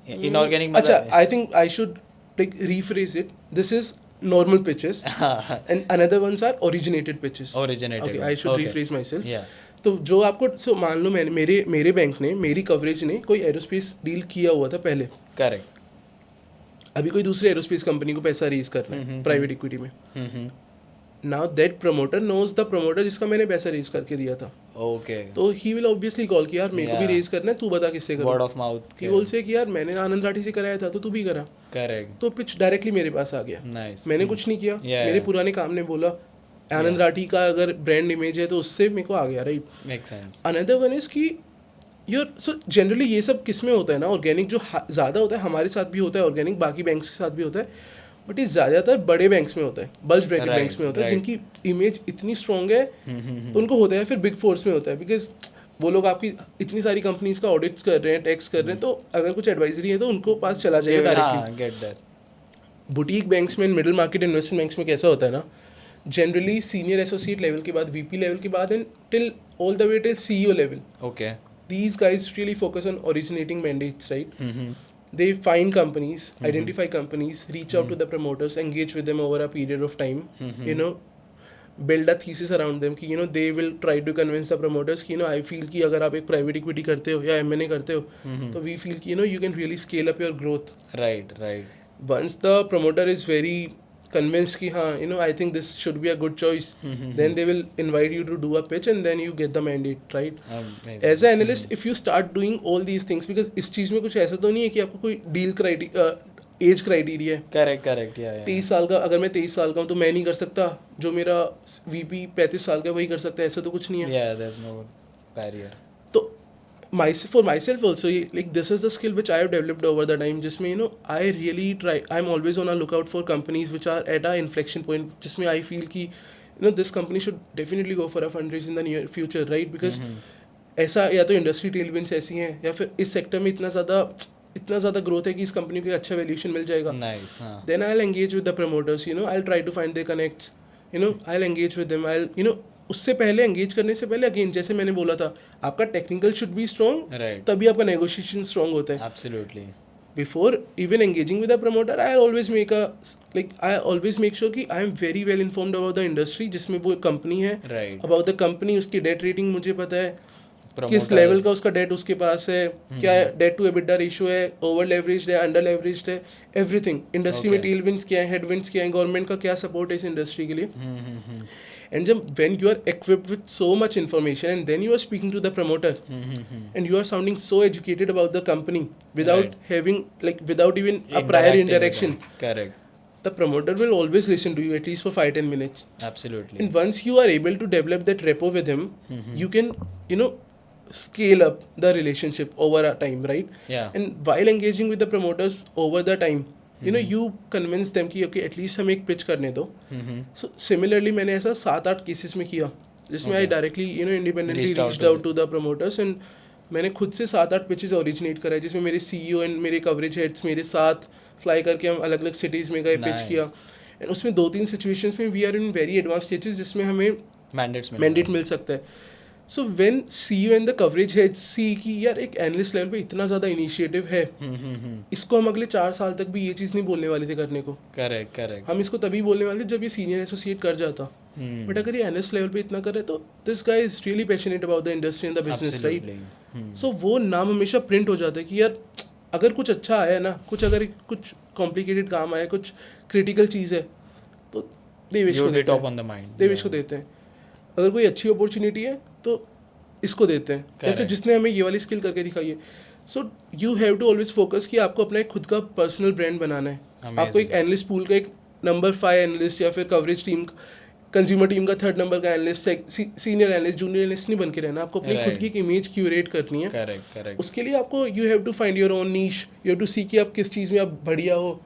इनऑर्गेनिक. अच्छा, I think I should like rephrase it. This is normal pitches and another ones are originated pitches. Okay, I should rephrase myself. तो जो आपको मान लो मेरे बैंक ने, मेरी कवरेज ने कोई एरोस्पेस डील किया हुआ था पहले. करेक्ट. अभी कोई दूसरे एरोस्पेस कंपनी को पैसा रेज करना है प्राइवेट इक्विटी में. Now that promoter knows the promoter जिसका मैंने पैसा रेज करके दिया था. ओके. तो ही विल ऑब्वियसली कॉल कि यार मेरे को भी रेज करना है, तू बता किससे करूं. Word of mouth. ही बोल से कि यार मैंने आनंद राठी से कराया था तो तू भी करा. करेक्ट. तो पिच डायरेक्टली मेरे पास आ गया. नाइस. मैंने कुछ नहीं किया, मेरे पुराने काम ने बोला आनंद राठी का अगर ब्रांड इमेज है तो उससे मेरे को आ गया, right? Make sense. Another one is कि योर सो जनरली ये सब किस में होता है ना, ऑर्गेनिक जो ज़्यादा होता है हमारे साथ भी होता है, ऑर्गेनिक बाकी बैंक्स के साथ भी होता है, बट ये ज़्यादातर बड़े बैंक्स में होता है, बल्ज ब्रैकेट बैंक्स में होता है, जिनकी इमेज इतनी स्ट्रॉन्ग है उनको होता है. फिर बिग फोर्स में होता है बिकॉज वो लोग आपकी इतनी सारी कंपनीज का ऑडिट्स कर रहे हैं, टैक्स कर रहे हैं, तो अगर कुछ एडवाइजरी है तो उनको पास चला जाएगा डायरेक्टली. बुटीक बैंक्स में, मिडिल मार्केट इन्वेस्टमेंट बैंक्स में कैसा होता है ना, जनरली सीनियर एसोसिएट लेवल के बाद, वीपी लेवल के बाद and till all the way till CEO level. Okay. These guys really focus on originating mandates, right? They find companies, identify companies, reach out to the promoters, engage with them over a period of time, you know, build a thesis around them कि you know they will try to convince the promoters कि you know I feel कि अगर आप एक private equity करते हो या M&A करते हो तो we feel कि you know you can really scale up your growth. Right. once the promoter is very convinced ki हाँ, you know, I think this should be a good choice, then they will invite you to do a pitch and then you get the mandate, right? Amazing. As an analyst, if you start doing all these things, because इस चीज़ में कुछ ऐसा तो नहीं है कि आपको कोई डील एज क्राइटेरिया है. करेक्ट 23 साल का, अगर मैं 23 साल का हूँ तो मैं नहीं कर सकता, जो मेरा VP 35 साल का वही कर सकता है, ऐसा तो कुछ नहीं है. yeah, there's no barrier. तो for myself also, like this is the skill which I have developed over the time, जिसमें you know I really try, I'm always on a lookout for companies which are at a inflection point, जिसमें I feel कि you know this company should definitely go for a fundraise in the near future, right? Because ऐसा या तो industry tailwinds ऐसी हैं या फिर इस सेक्टर में इतना ज़्यादा ग्रोथ है कि इस कंपनी को एक अच्छा वैल्यूएशन मिल जाएगा. Nice, हाँ. Then I'll engage with the promoters, you know, I'll try to find their connects, you know, I'll engage with them, I'll, you know, उससे पहले एंगेज करने से पहले अगेन जैसे मैंने बोला था, आपका technical should be strong, Right. तभी आपका नेगोशिएशन स्ट्रॉन्ग होता है. Absolutely. Before even engaging with a promoter, I always make sure कि I am very well informed about the industry जिसमें वो कंपनी है, Right. about the company, उसकी date rating मुझे पता है, किस Promoters. लेवल का उसका डेट उसके पास है, क्या डेट टू एबिटा रेशियो है, ओवर लेवरेज्ड है, अंडर लेवरेज्ड है, एवरीथिंग. इंडस्ट्री में Okay. टेलविंड्स क्या है, हेडविंड्स क्या है, गवर्नमेंट का क्या सपोर्ट है इस इंडस्ट्री के लिए. And when you are equipped with so much information and then you are speaking to the promoter and you are sounding so educated about the company without Right. having without even a prior Interacting with interaction, them. Correct. the promoter will always listen to you at least for 5-10 minutes. Absolutely. And once you are able to develop that rapport with him, you can, you know, scale up the relationship over a time, right? Yeah. And while engaging with the promoters over the time, you know, you convince them कि okay, at least हमें एक pitch करने दो. So similarly मैंने ऐसा 7-8 cases में किया जिसमें I directly, you know, independently reached out to the promoters and मैंने खुद से 7-8 pitches originate कराए जिसमें मेरे CEO and मेरे coverage heads मेरे साथ fly करके हम अलग अलग cities में गए, pitch किया. And उसमें 2-3 situations में we are in very advanced stages जिसमें हमें mandate मिल सकता है. So when CEO and the coverage heads see कि यार एक एनालिस्ट लेवल पे इतना ज़्यादा इनिशिएटिव है, इसको हम अगले 4 साल तक भी ये चीज़ नहीं बोलने वाले थे करने को. करेक्ट. हम इसको तभी बोलने वाले थे जब ये सीनियर एसोसिएट कर जाता. बट अगर ये एनालिस्ट लेवल पे इतना कर रहे तो this guy is really passionate about the industry and the business, right? So वो नाम हमेशा प्रिंट हो जाता है कि यार अगर कुछ अच्छा आया ना, कुछ कॉम्प्लिकेटेड काम आया, कुछ क्रिटिकल चीज़ है तो देवेश को देते हैं. अगर कोई अच्छी अपॉर्चुनिटी है तो इसको देते हैं, या फिर जिसने हमें ये वाली स्किल करके दिखाई है. So you have to always focus कि आपको अपना एक खुद का पर्सनल ब्रांड बनाना है. आपको एक एनालिस्ट पूल का एक नंबर 5 एनालिस्ट या फिर कवरेज टीम, कंज्यूमर टीम का 3rd नंबर का analyst, senior analyst, junior analyst नहीं बन के रहना. आपको अपनी खुद की एक इमेज क्यूरेट करनी है. करेक्ट. उसके लिए आपको you have to find your own niche, you have to see कि आप किस चीज़ में आप बढ़िया हो,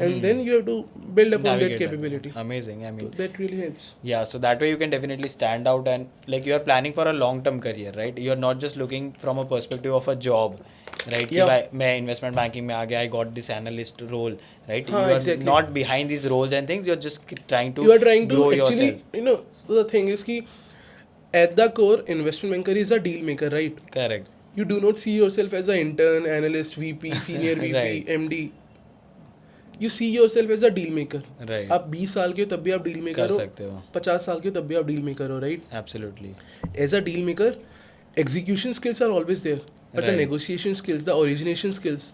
and then you have to build upon that capability. Amazing. I mean, so that really helps. Yeah, so that way you can definitely stand out and like you are planning for a long term career, right? You are not just looking from a perspective of a job, right? Yeah. मैं investment banking में आ गया, I got this analyst role, right? हाँ, you are exactly. not behind these roles and things, you are just trying to grow actually yourself. you know, so the thing is कि at the core investment banker is a deal maker, right? Correct. You do not see yourself as an intern, analyst, VP, senior VP, Right. MD. You see yourself as a deal maker. Right. आप 20 साल के हो तब भी आप deal maker कर हो, सकते हो. 50 साल के हो तब भी आप डील मेकर हो, right? Absolutely. As a deal maker, execution skills are always there, but the Right. negotiation skills, the origination skills,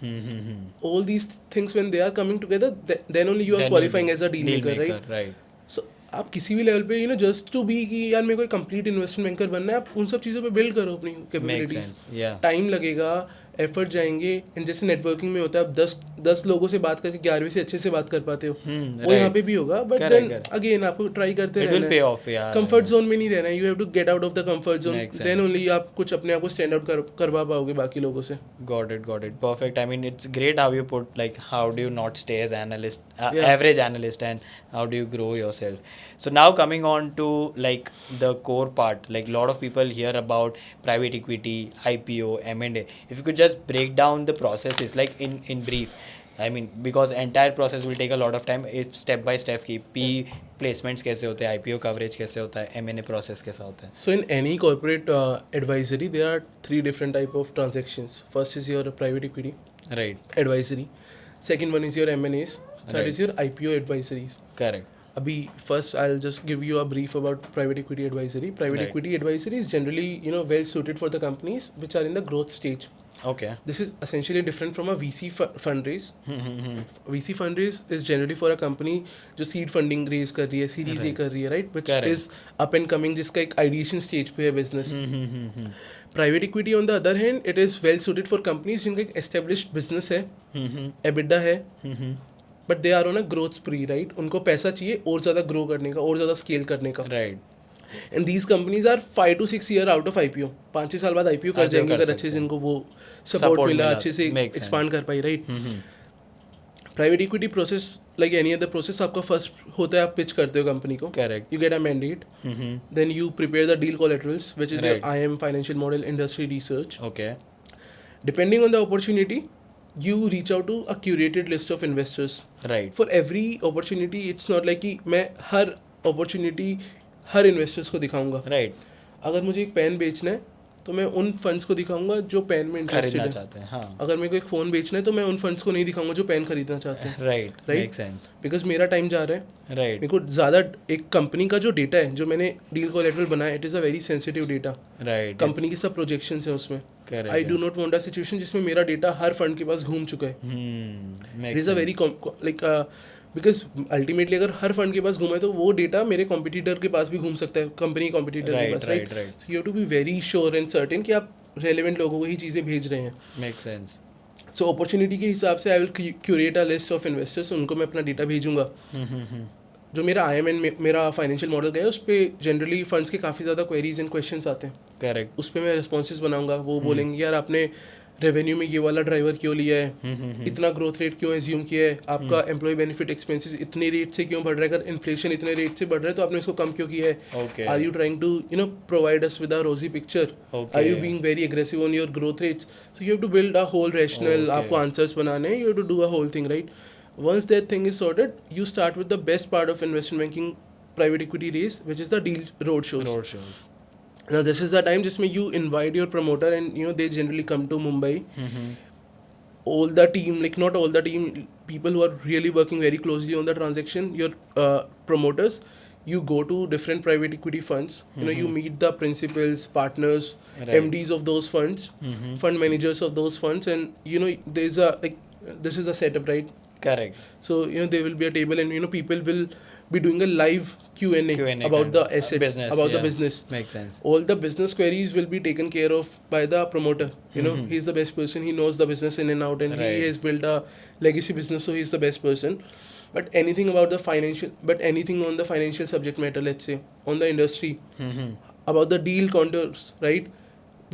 all these things when they are coming together, then only you are Then qualifying as a deal maker, right? So आप किसी भी level पे you know just to be कि यार मेरे को complete investment banker बनना है, आप उन सब चीज़ों पे बिल्ड करो अपनी कैपेबिलिटीज. टाइम लगेगा, एफर्ट जाएंगे, एंड जैसे नेटवर्किंग में होता है आप 10 लोगों से बात करके 11वें से अच्छे से बात कर पाते हो, वो यहाँ पे भी होगा. बट देन अगेन आपको ट्राई करते रहना है, कंफर्ट जोन में नहीं रहना है. You have to get out of the comfort zone, then only आप कुछ अपने आप को स्टैंड आउट करवा पाओगे बाकी लोगों से. Got it. Perfect. I mean, it's great how you put like how do you not stay as analyst, average analyst, and how do you grow yourself. So now coming on to like the core part, like a lot of people hear about private equity, IPO, M&A. If you could just break down the processes like in brief. I mean, because entire process will take a lot of time. If step by step की P placements कैसे होते हैं, IPO coverage कैसे होता है, M&A process कैसा होता है. So in any corporate advisory, there are 3 different type of transactions. First is your private equity, right, advisory. Second one is your M&As. Third is your IPO advisories. Correct. Abhi first I'll just give you a brief about private equity advisory. Private equity advisory is generally, you know, well suited for the companies which are in the growth stage. Okay. This is essentially different from a VC fundraise. VC fundraise is generally for a company जो seed funding raise कर रही है, series A कर रही है, right? Which Correct. is up and coming, जिसका एक ideation stage पे है business. Private equity on the other hand, it is well suited for companies जिनका एक established business है, EBITDA है, but they are on a growth spree, right? उनको पैसा चाहिए और ज़्यादा grow करने का, और ज़्यादा scale करने का. Right. And these companies are 5 to 6 year out of IPO. 5-6 साल बाद IPO कर जाएंगे अगर अच्छे से इनको वो सपोर्ट मिला, अच्छे से एक्सपांड कर पाई, right? Private equity process like any other process, आपका फर्स्ट होता है आप पिच करते हो कंपनी को, Correct. You get a mandate, then you prepare the deal collaterals which is your IM, financial model, industry research. Okay. Depending on the opportunity you reach out to a curated list of investors. Right. For every opportunity, it's not like कि मैं हर opportunity हर investors को दिखाऊंगा. Right. अगर मुझे एक pen बेचना है तो मैं उन फंड्स को दिखाऊंगा जो पेन में इंटरेस्टेड खरीदना है. चाहते हैं. हाँ. अगर मेरे को एक फ़ोन बेचना है तो मैं उन फंड्स को नहीं दिखाऊंगा जो पेन खरीदना चाहते हैं. Right. Right? Makes sense. Because मेरा टाइम जा रहा है. Right. मेरे को ज़्यादा एक कंपनी का जो डेटा है जो मैंने डील कोलैटरल बनाया, it is a very sensitive data. Right. Company की सब प्रोजेक्शंस हैं उसमें. Correct. I do not want a situation जिसमें मेरा डेटा हर फंड के पास घूम चुका है. Makes it is a very like because ultimately अगर हर फंड के पास घूमा है तो वो डेटा मेरे कॉम्पिटिटर के पास भी घूम सकता है, कंपनी कॉम्पिटिटर के पास, right? So you have to be very sure and certain कि आप रेलेवेंट लोगों को ही चीज़ें भेज रहे हैं. Makes sense. सो अपॉर्चुनिटी के हिसाब से I will curate a list of investors, उनको मैं अपना डेटा भेजूंगा. जो मेरा IMN मेरा फाइनेंशियल मॉडल गया है उस पर जनरली फंड्स के काफ़ी ज़्यादा क्वेरीज एंड क्वेश्चंस आते हैं. Correct. उस पर मैं रिस्पॉन्सेज बनाऊंगा. वो बोलेंगे यार आपने रेवेन्यू में ये वाला ड्राइवर क्यों लिया है, इतना ग्रोथ रेट क्यों एज्यूम किया है, आपका एम्प्लॉय बेनिफिट एक्सपेंसेस इतने रेट से क्यों बढ़ रहा है, अगर इन्फ्लेशन इतने रेट से बढ़ रहा है तो आपने इसको कम क्यों किया है. Okay. Are you trying to provide us with a rosy picture, Okay. Are you being very aggressive on your growth rates. So you have to build a whole rational. Okay. आपको आंसर्स बनाने हैं, you have to do a whole thing, right? Once that thing is sorted, you start with the best part of investment banking private equity raise, which is the deal roadshows. Roadshows. Now this is the time जिसमें you invite your promoter and they generally come to Mumbai. All the team, like not all the team, people who are really working very closely on the transaction, your promoters, you go to different private equity funds. You meet the principals, partners, Right. MDs of those funds, fund managers of those funds, and there's a this is a setup, right? Correct. So there will be a table, and people will be doing a live Q&A Q&A about kind the of asset, business, about the yeah. business. Makes sense. All the business queries will be taken care of by the promoter. He's the best person. He knows the business in and out, and Right. he has built a legacy business, so he's the best person. But anything about the anything on the financial subject matter, let's say on the industry, about the deal contours, right?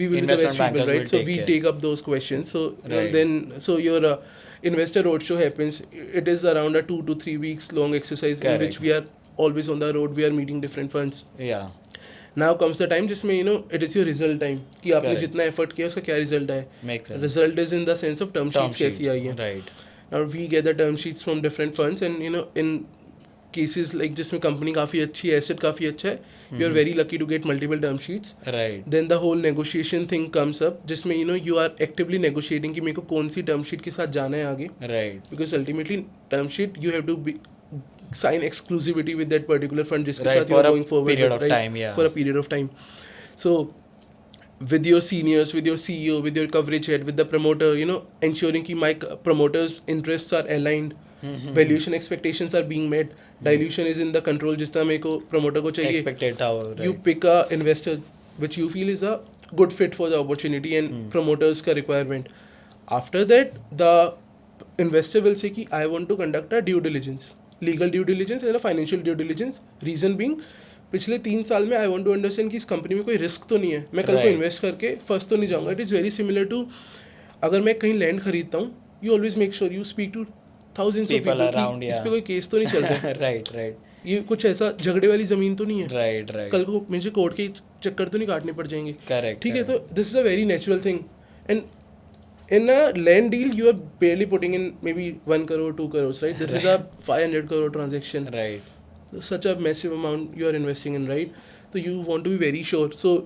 We will be the Investment best people, bankers right? will So take we care. take up those questions. So Right. so your investor roadshow happens. It is around a 2 to 3 weeks long exercise in which Correct. we are always on the road. We are meeting different funds. Yeah. Now comes the time जिसमें it is your result time कि आपने Correct. जितना effort किया उसका क्या result है. Makes sense. Result is in the sense of term sheets कैसी आई है. Right. Now we get the term sheets from different funds, and in cases like जिसमें company काफ़ी अच्छी है, asset काफ़ी अच्छा है, you are very lucky to get multiple term sheets. Right. Then the whole negotiation thing comes up जिसमें you are actively negotiating कि मेरे को कौन सी term sheet के साथ जाना है आगे. Right. Because ultimately term sheet you have to sign exclusivity with that particular fund जिसके Right, साथ you for are a going forward period with, of right? time, yeah. For a period of time. So with your seniors, with your CEO, with your coverage head, with the promoter, ensuring कि my promoters interests are aligned, valuation expectations are being met, dilution is in the control जितना मेरे को promoter को चाहिए. Expected tower. Right. You pick a investor which you feel is a good fit for the opportunity and promoters का requirement. After that, the investor will say कि I want to conduct a due diligence, legal due diligence and a financial due diligence. Reason being, पिछले 3 साल में I want to understand कि इस company में कोई risk तो नहीं है, मैं कल को Right. इन्वेस्ट करके फंस तो नहीं जाऊंगा. It is very similar to अगर मैं कहीं लैंड खरीदता हूँ, you always make sure you speak to thousands of People people around, कि इस yeah. पे कोई केस तो नहीं चल रहा है. Right. Right. ये कुछ ऐसा झगड़े वाली ज़मीन तो नहीं है. Right. Right. कल को मुझे कोर्ट के चक्कर तो नहीं काटने पड़ जाएंगे. Correct. ठीक है, correct. तो this is a very natural thing. And in a land deal you are barely putting in maybe 1 crore 2 crores, right? This is a 500 crore transaction. Right. Such a massive amount you are investing in, right? So you want to be very sure. So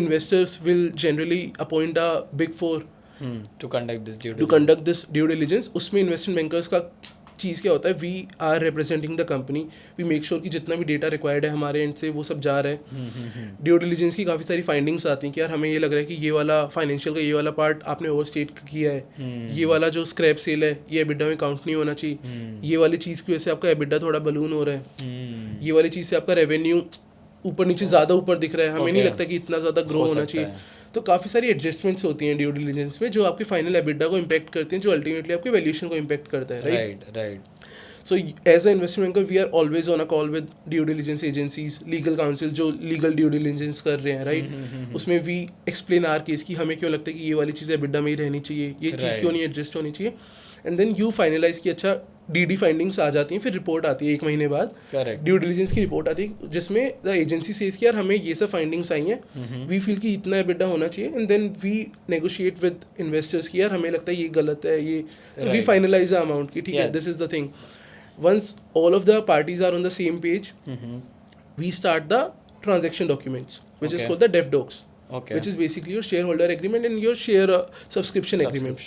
investors will generally appoint a big four To conduct this due to diligence. conduct this due diligence. उसमें investment bankers का चीज़ क्या होता है, we are representing the company, we make sure कि जितना भी data required है हमारे एंड से वो सब जा रहा है। ड्यू डिलिजेंस की काफ़ी सारी फाइंडिंग्स आती हैं कि यार हमें ये लग रहा है कि ये वाला फाइनेंशियल का ये वाला पार्ट आपने ओवरस्टेट किया है, ये वाला जो स्क्रैप सेल है ये एबिडा में काउंट नहीं होना चाहिए, ये वाली चीज़ की वजह से आपका एबिडा थोड़ा बलून हो रहा है, ये वाली चीज़ से आपका रेवेन्यू ऊपर नीचे ज़्यादा ऊपर दिख रहा है, हमें नहीं लगता कि इतना ज़्यादा ग्रो होना चाहिए। तो काफ़ी सारी एडजस्टमेंट्स होती हैं ड्यू डिलिजेंस में जो आपके फाइनल एबिडा को इम्पैक्ट करते हैं, जो अल्टीमेटली आपके वैल्यूएशन को इम्पैक्ट करता है, right. So as an investment banker, we are always on a call with due diligence agencies, legal counsel जो legal due diligence कर रहे हैं, right? उसमें we explain our case कि हमें क्यों लगता है कि ये वाली चीज़ एबिडा में ही रहनी चाहिए, ये चीज़ क्यों नहीं एडजस्ट होनी चाहिए, एंड देन यू फाइनलाइज कि अच्छा DD फाइंडिंग्स आ जाती हैं, फिर रिपोर्ट आती है 1 महीने बाद, ड्यू डिलिजेंस की रिपोर्ट आती है जिसमें द एजेंसी सेज कि यार हमें ये सब फाइंडिंग्स आई हैं, वी फील कि इतना एबिडा होना चाहिए, and then we negotiate with investors कि यार हमें लगता है ये गलत है, ये तो वी फाइनलाइज द अमाउंट की ठीक है, this is the thing. Once all of the parties are on the same page, we start the transaction documents, which is called the dev docs, which is basically your shareholder agreement and your share subscription agreement.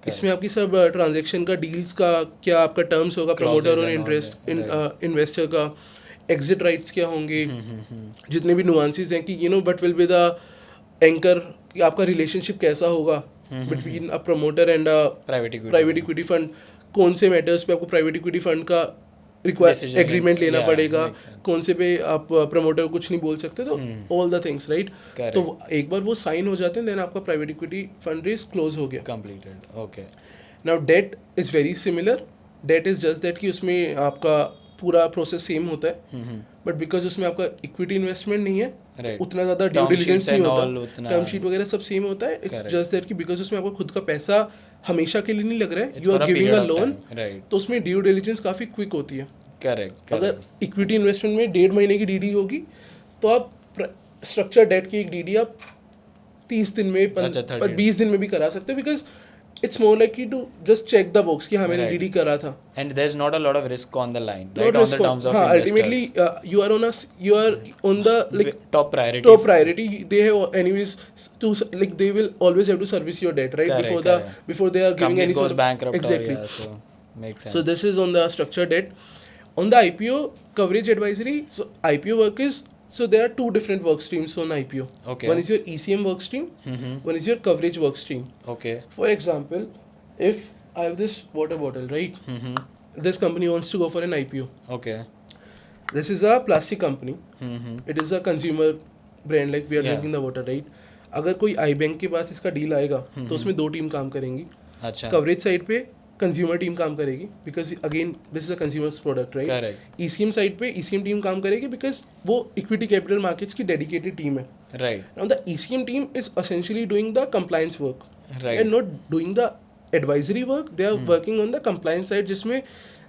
इसमें आपकी सब transaction का, deals का क्या आपका terms होगा, promoter और interest investor का, एग्जिट राइट्स क्या होंगे, जितने भी नुआंसेस हैं कि what will be the anchor, आपका रिलेशनशिप कैसा होगा between a promoter and a private equity fund, कौन से मैटर्स पे आपको प्राइवेट इक्विटी फंड का एग्रीमेंट लेना पड़ेगा, कौन से पे आप प्रमोटर को कुछ नहीं बोल सकते, तो ऑल द थिंग्स राइट। तो एक बार वो साइन हो जाते हैं देन आपका private equity fund raise close हो गया, completed. Okay, now debt is very similar, debt is just that कि उसमें आपका पूरा प्रोसेस सेम होता है, बट बिकॉज उसमें आपका इक्विटी इन्वेस्टमेंट नहीं है, उतना ज़्यादा ड्यू डिलिजेंस नहीं होता, टर्म शीट वगैरह सब सेम होता है, इट्स जस्ट दैट कि बिकॉज उसमें आपका खुद का पैसा हमेशा के लिए नहीं लग रहा है, you are giving a loan, तो उसमें ड्यू डिलिजेंस काफ़ी क्विक होती है। करेक्ट। अगर इक्विटी इन्वेस्टमेंट में 1.5 महीने की डीडी होगी तो आप स्ट्रक्चर डेट की एक डीडी आप 30 दिन में 20 दिन में भी करा सकते हो, because it's more likely to just check the box कि हाँ मैंने DD करा था, and there's not a lot of risk on the line, right, on the terms of investors. Ultimately you are on the like top priority. They have anyways to like they will always have to service your debt, right? Before they are giving companies any sort of bankrupt, exactly. So makes sense. So this is on the structured debt. On the IPO coverage advisory, so IPO work is, so there are 2 different work streams on IPO. Okay. One is your ECM work stream, one is your coverage work stream. Okay. For example, if I have this water bottle, right? This company wants to go for an IPO. Okay. This is a plastic company. It is a consumer brand, like we are drinking the water, right? अगर कोई iBank के पास इसका deal आएगा तो उसमें 2 team काम करेंगी। अच्छा। कवरेज साइड पे कंज्यूमर टीम काम करेगी, because again this is a consumers product, right? Correct. ECM side पे ECM टीम काम करेगी बिकॉज वो इक्विटी कैपिटल मार्केट्स की डेडिकेटेड टीम है, right? Now the ECM team is essentially doing the compliance work, right, and not doing the advisory work, they are working on the compliance side, जिसमें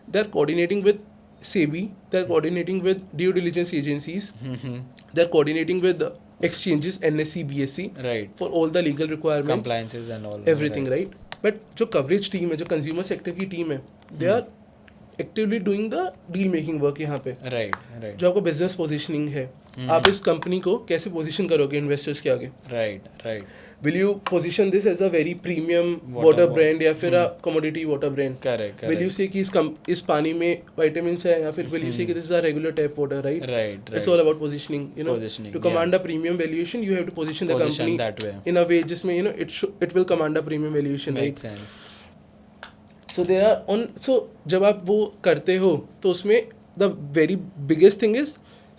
they are coordinating with SEBI, they are coordinating with due diligence agencies, they are coordinating with exchanges, NSE, BSE, right, for all the legal requirements, compliances and all, everything, right? But जो coverage team है, जो consumer sector की team है, they are actively doing the deal making work यहाँ पे, right, right, जो आपको business positioning है, आप इस company को कैसे position करोगे investors के आगे, right, right, will you position this as a very premium water brand या फिर a commodity water brand, correct, will you say कि इस पानी में vitamins है, या फिर will you say कि this is a regular tap water, right? right, It's all about positioning, you know, positioning, to command a premium valuation you have to position the company that way, in a way जिसमें you know it will command a premium valuation, right? makes sense. So there are on, so जब आप वो करते हो तो उसमें the very biggest thing is,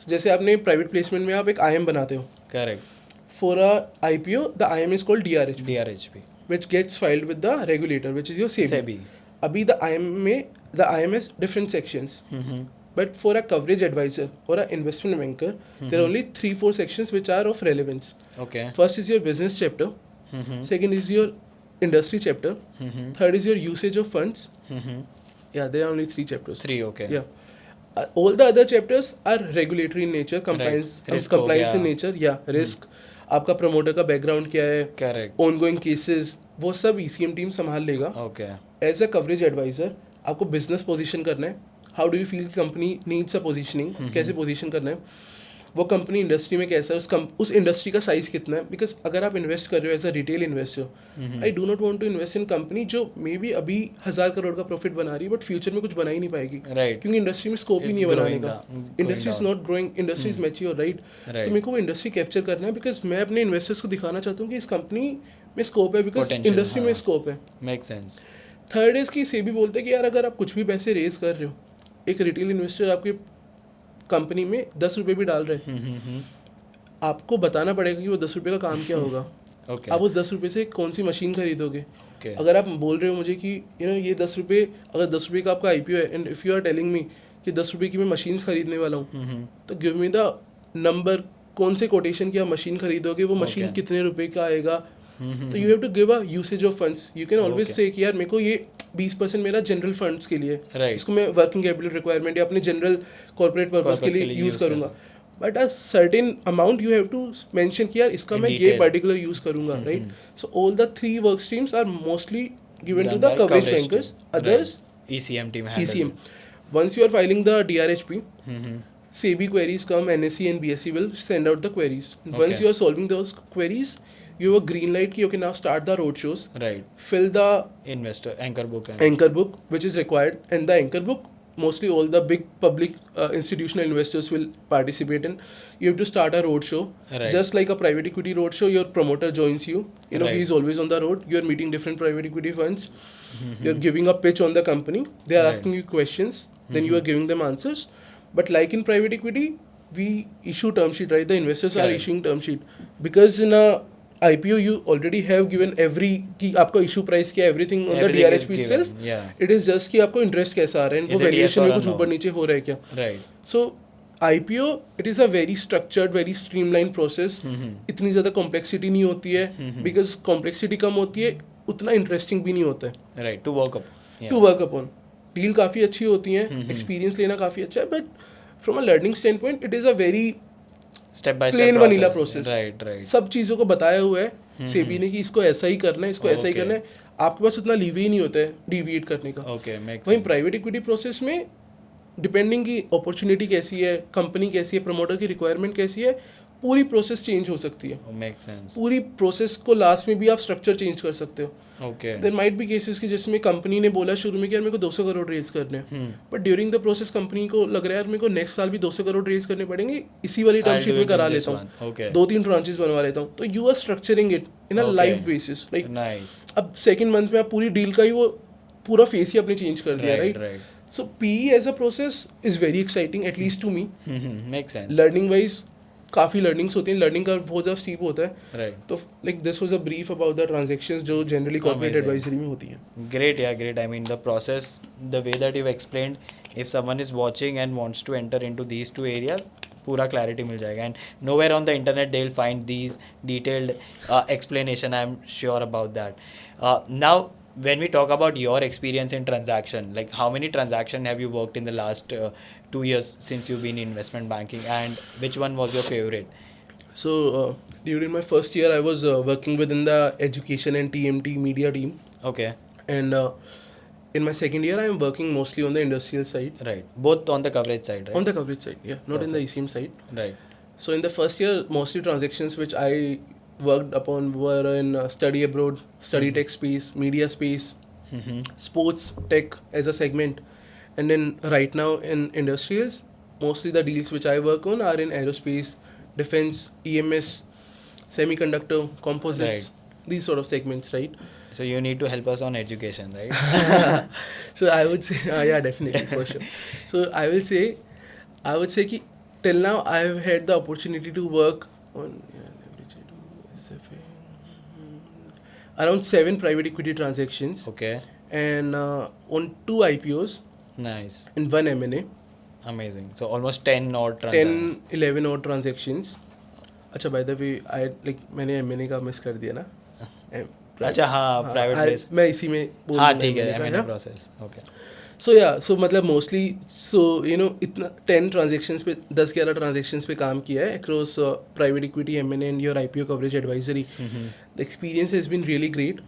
जैसे आपने private placement में आप एक IM बनाते हो, correct, for a IPO the IM is called DRHP, which gets filed with the regulator, which is your SEBI. अभी the IM has different sections, but for a coverage advisor or a investment banker there are only 3-4 sections which are of relevance. okay, First is your business chapter, second is your industry chapter, third is your usage of funds. Yeah, there are only 3 chapters. 3, okay, Yeah. All the other chapters are regulatory in nature, compliance, Risk compliance हो in गया. nature, yeah, risk, आपका promoter का background क्या है, correct, ongoing cases, वो सब ECM team संभाल लेगा. okay, As a coverage advisor, आपको business position करना है, how do you feel company needs a positioning, कैसे position करना है, वो कंपनी इंडस्ट्री में कैसा है, उस इंडस्ट्री का साइज कितना है. बिकॉज अगर आप इन्वेस्ट कर रहे हो as a retail investor, I do not want to invest in company जो मे बी अभी 1,000 करोड़ का प्रॉफिट बना रही है बट फ्यूचर में कुछ बना ही नहीं पाएगी. राइट. क्योंकि इंडस्ट्री में स्कोप ही नहीं है बनाने का. Industry is not growing, industry is mature, right. तो मेरे को वो इंडस्ट्री कैप्चर करना है बिकॉज मैं अपने इन्वेस्टर्स को दिखाना चाहता हूँ कि इस कंपनी में स्कोप है, बिकॉज इंडस्ट्री में स्कोप है. Make sense. थर्ड इज कि सेबी बोलते हैं कि यार अगर आप कुछ भी पैसे रेज कर रहे हो, एक रिटेल इन्वेस्टर आपके कंपनी में 10 रुपये भी डाल रहे हैं, आपको बताना पड़ेगा कि वो 10 रुपये का काम क्या होगा. Okay. आप उस 10 रुपये से कौन सी मशीन खरीदोगे. Okay. अगर आप बोल रहे हो मुझे कि ये 10 रुपये, अगर 10 रुपये का आपका IPO है and if you are telling me कि 10 रुपये की मैं मशीन्स खरीदने वाला हूँ, तो गिव मी द नंबर, कौन से कोटेशन की आप मशीन खरीदोगे, वो मशीन कितने रुपये का आएगा. तो you have to give a usage of funds. You can always say कि यार मेरे को ये 20% मेरा जनरल फंड्स के लिए, इसको मैं वर्किंग कैपिटल रिक्वायरमेंट या अपने जनरल कॉर्पोरेट पर्पस के लिए यूज़ करूँगा. But a certain amount you have to mention कि यार इसका मैं ये पर्टिकुलर यूज़ करूँगा, right. So all the 3 work streams are mostly given to the coverage bankers. Others, ECM team. ECM. Once you are filing the DRHP, SEBI queries come, NSE and BSE will send out the queries. Once you are solving those queries, you have a green light ki okay, now start the road shows. Right. Fill the investor anchor book. Anchor book, which is required, and the anchor book, mostly all the big public institutional investors will participate in. You have to start a road show. Right. Just like a private equity road show, your promoter joins you. You know, he is always on the road. You are meeting different private equity funds. You are giving a pitch on the company. They are asking you questions. Then you are giving them answers. But like in private equity, we issue term sheet, right? The investors are issuing term sheet. Because in a IPO, you already have given every कि आपका issue price क्या, everything on the DRHP itself. It is just कि आपको interest कैसा आ रहा है, वो valuation में कुछ ऊपर नीचे हो रहा है क्या. Right. So IPO, it is a very structured, very streamlined process. इतनी ज़्यादा complexity नहीं होती है, because complexity कम होती है, उतना interesting भी नहीं होता है. Right. To work up. To work upon. Deal काफ़ी अच्छी होती है, experience लेना काफ़ी अच्छा है, but from a learning standpoint, it is a very step by plane vanilla process. Right. सब चीज़ों को बताया हुआ है सेबी ने कि इसको ऐसा ही करना है, इसको ऐसा ही करना है. आपके पास उतना लीव ही नहीं होता है डिविएट करने का. वहीं प्राइवेट इक्विटी प्रोसेस में डिपेंडिंग की अपॉर्चुनिटी कैसी है, कंपनी कैसी है, प्रमोटर की रिक्वायरमेंट कैसी है, पूरी प्रोसेस चेंज हो सकती है. Make sense. पूरी प्रोसेस को लास्ट में भी आप स्ट्रक्चर चेंज कर सकते हो. देयर माइट बी केसेस कि जिसमें कंपनी ने बोला शुरू में कि यार मेरे को 200 करोड़ रेज करने हैं, but during the process company को लग रहा है यार मेरे को नेक्स्ट साल भी 200 करोड़ रेज करने पड़ेंगे, इसी वाली टर्म शीट में करा लेता हूँ, 2-3 ट्रांचेस बनवा लेता हूँ. तो you are structuring it in a live basis. Like अब सेकेंड मंथ में आप पूरी डील का ही वो पूरा फेस ही अपने चेंज कर दिया, right. So PE as a process is very exciting, at least to me. Makes sense. Learning wise काफ़ी लर्निंग्स होती हैं, लर्निंग कर्व बहुत ज़्यादा स्टीप होता है. राइट. तो like this was a brief about the transactions जो जनरली कॉर्पोरेट एडवाइजरी में होती हैं. ग्रेट या great. I mean the process, the way that you explained, if someone is watching and wants to enter into these 2 areas, पूरा clarity मिल जाएगा. And nowhere on the internet they will find these detailed explanation. I am sure about that. Now when we talk about your experience in transaction, like how many transaction have you worked in the last 2 years since you've been in investment banking, and which one was your favorite? So during my first year I was working within the education and TMT media team. Okay. And in my second year I am working mostly on the industrial side. Right. Both on the coverage side, right? On the coverage side, yeah. Not in the ECM side. Right. So in the first year mostly transactions which I worked upon were in study abroad, study tech space, media space, sports tech as a segment. And then right now in industrials, mostly the deals which I work on are in aerospace, defense, EMS, semiconductor, composites, these sort of segments, right? So you need to help us on education, right? So I would say, yeah, definitely, for sure. So I would say कि till now I've had the opportunity to work on around 7 private equity transactions. Okay. And on 2 IPOs. Nice. And 1 M&A. Amazing. So almost 10 odd transactions. 10-11 odd transactions. अच्छा, by the way, मैंने M&A का miss कर दिया ना. अच्छा, हाँ, private place. मैं इसी में बोल. हाँ, ठीक है, M&A process. Okay. So yeah, so मतलब mostly, so you know, इतना 10 transactions पे 10-11 transactions पे काम किया है across private equity, M&A and your IPO coverage advisory. The experience has been really great.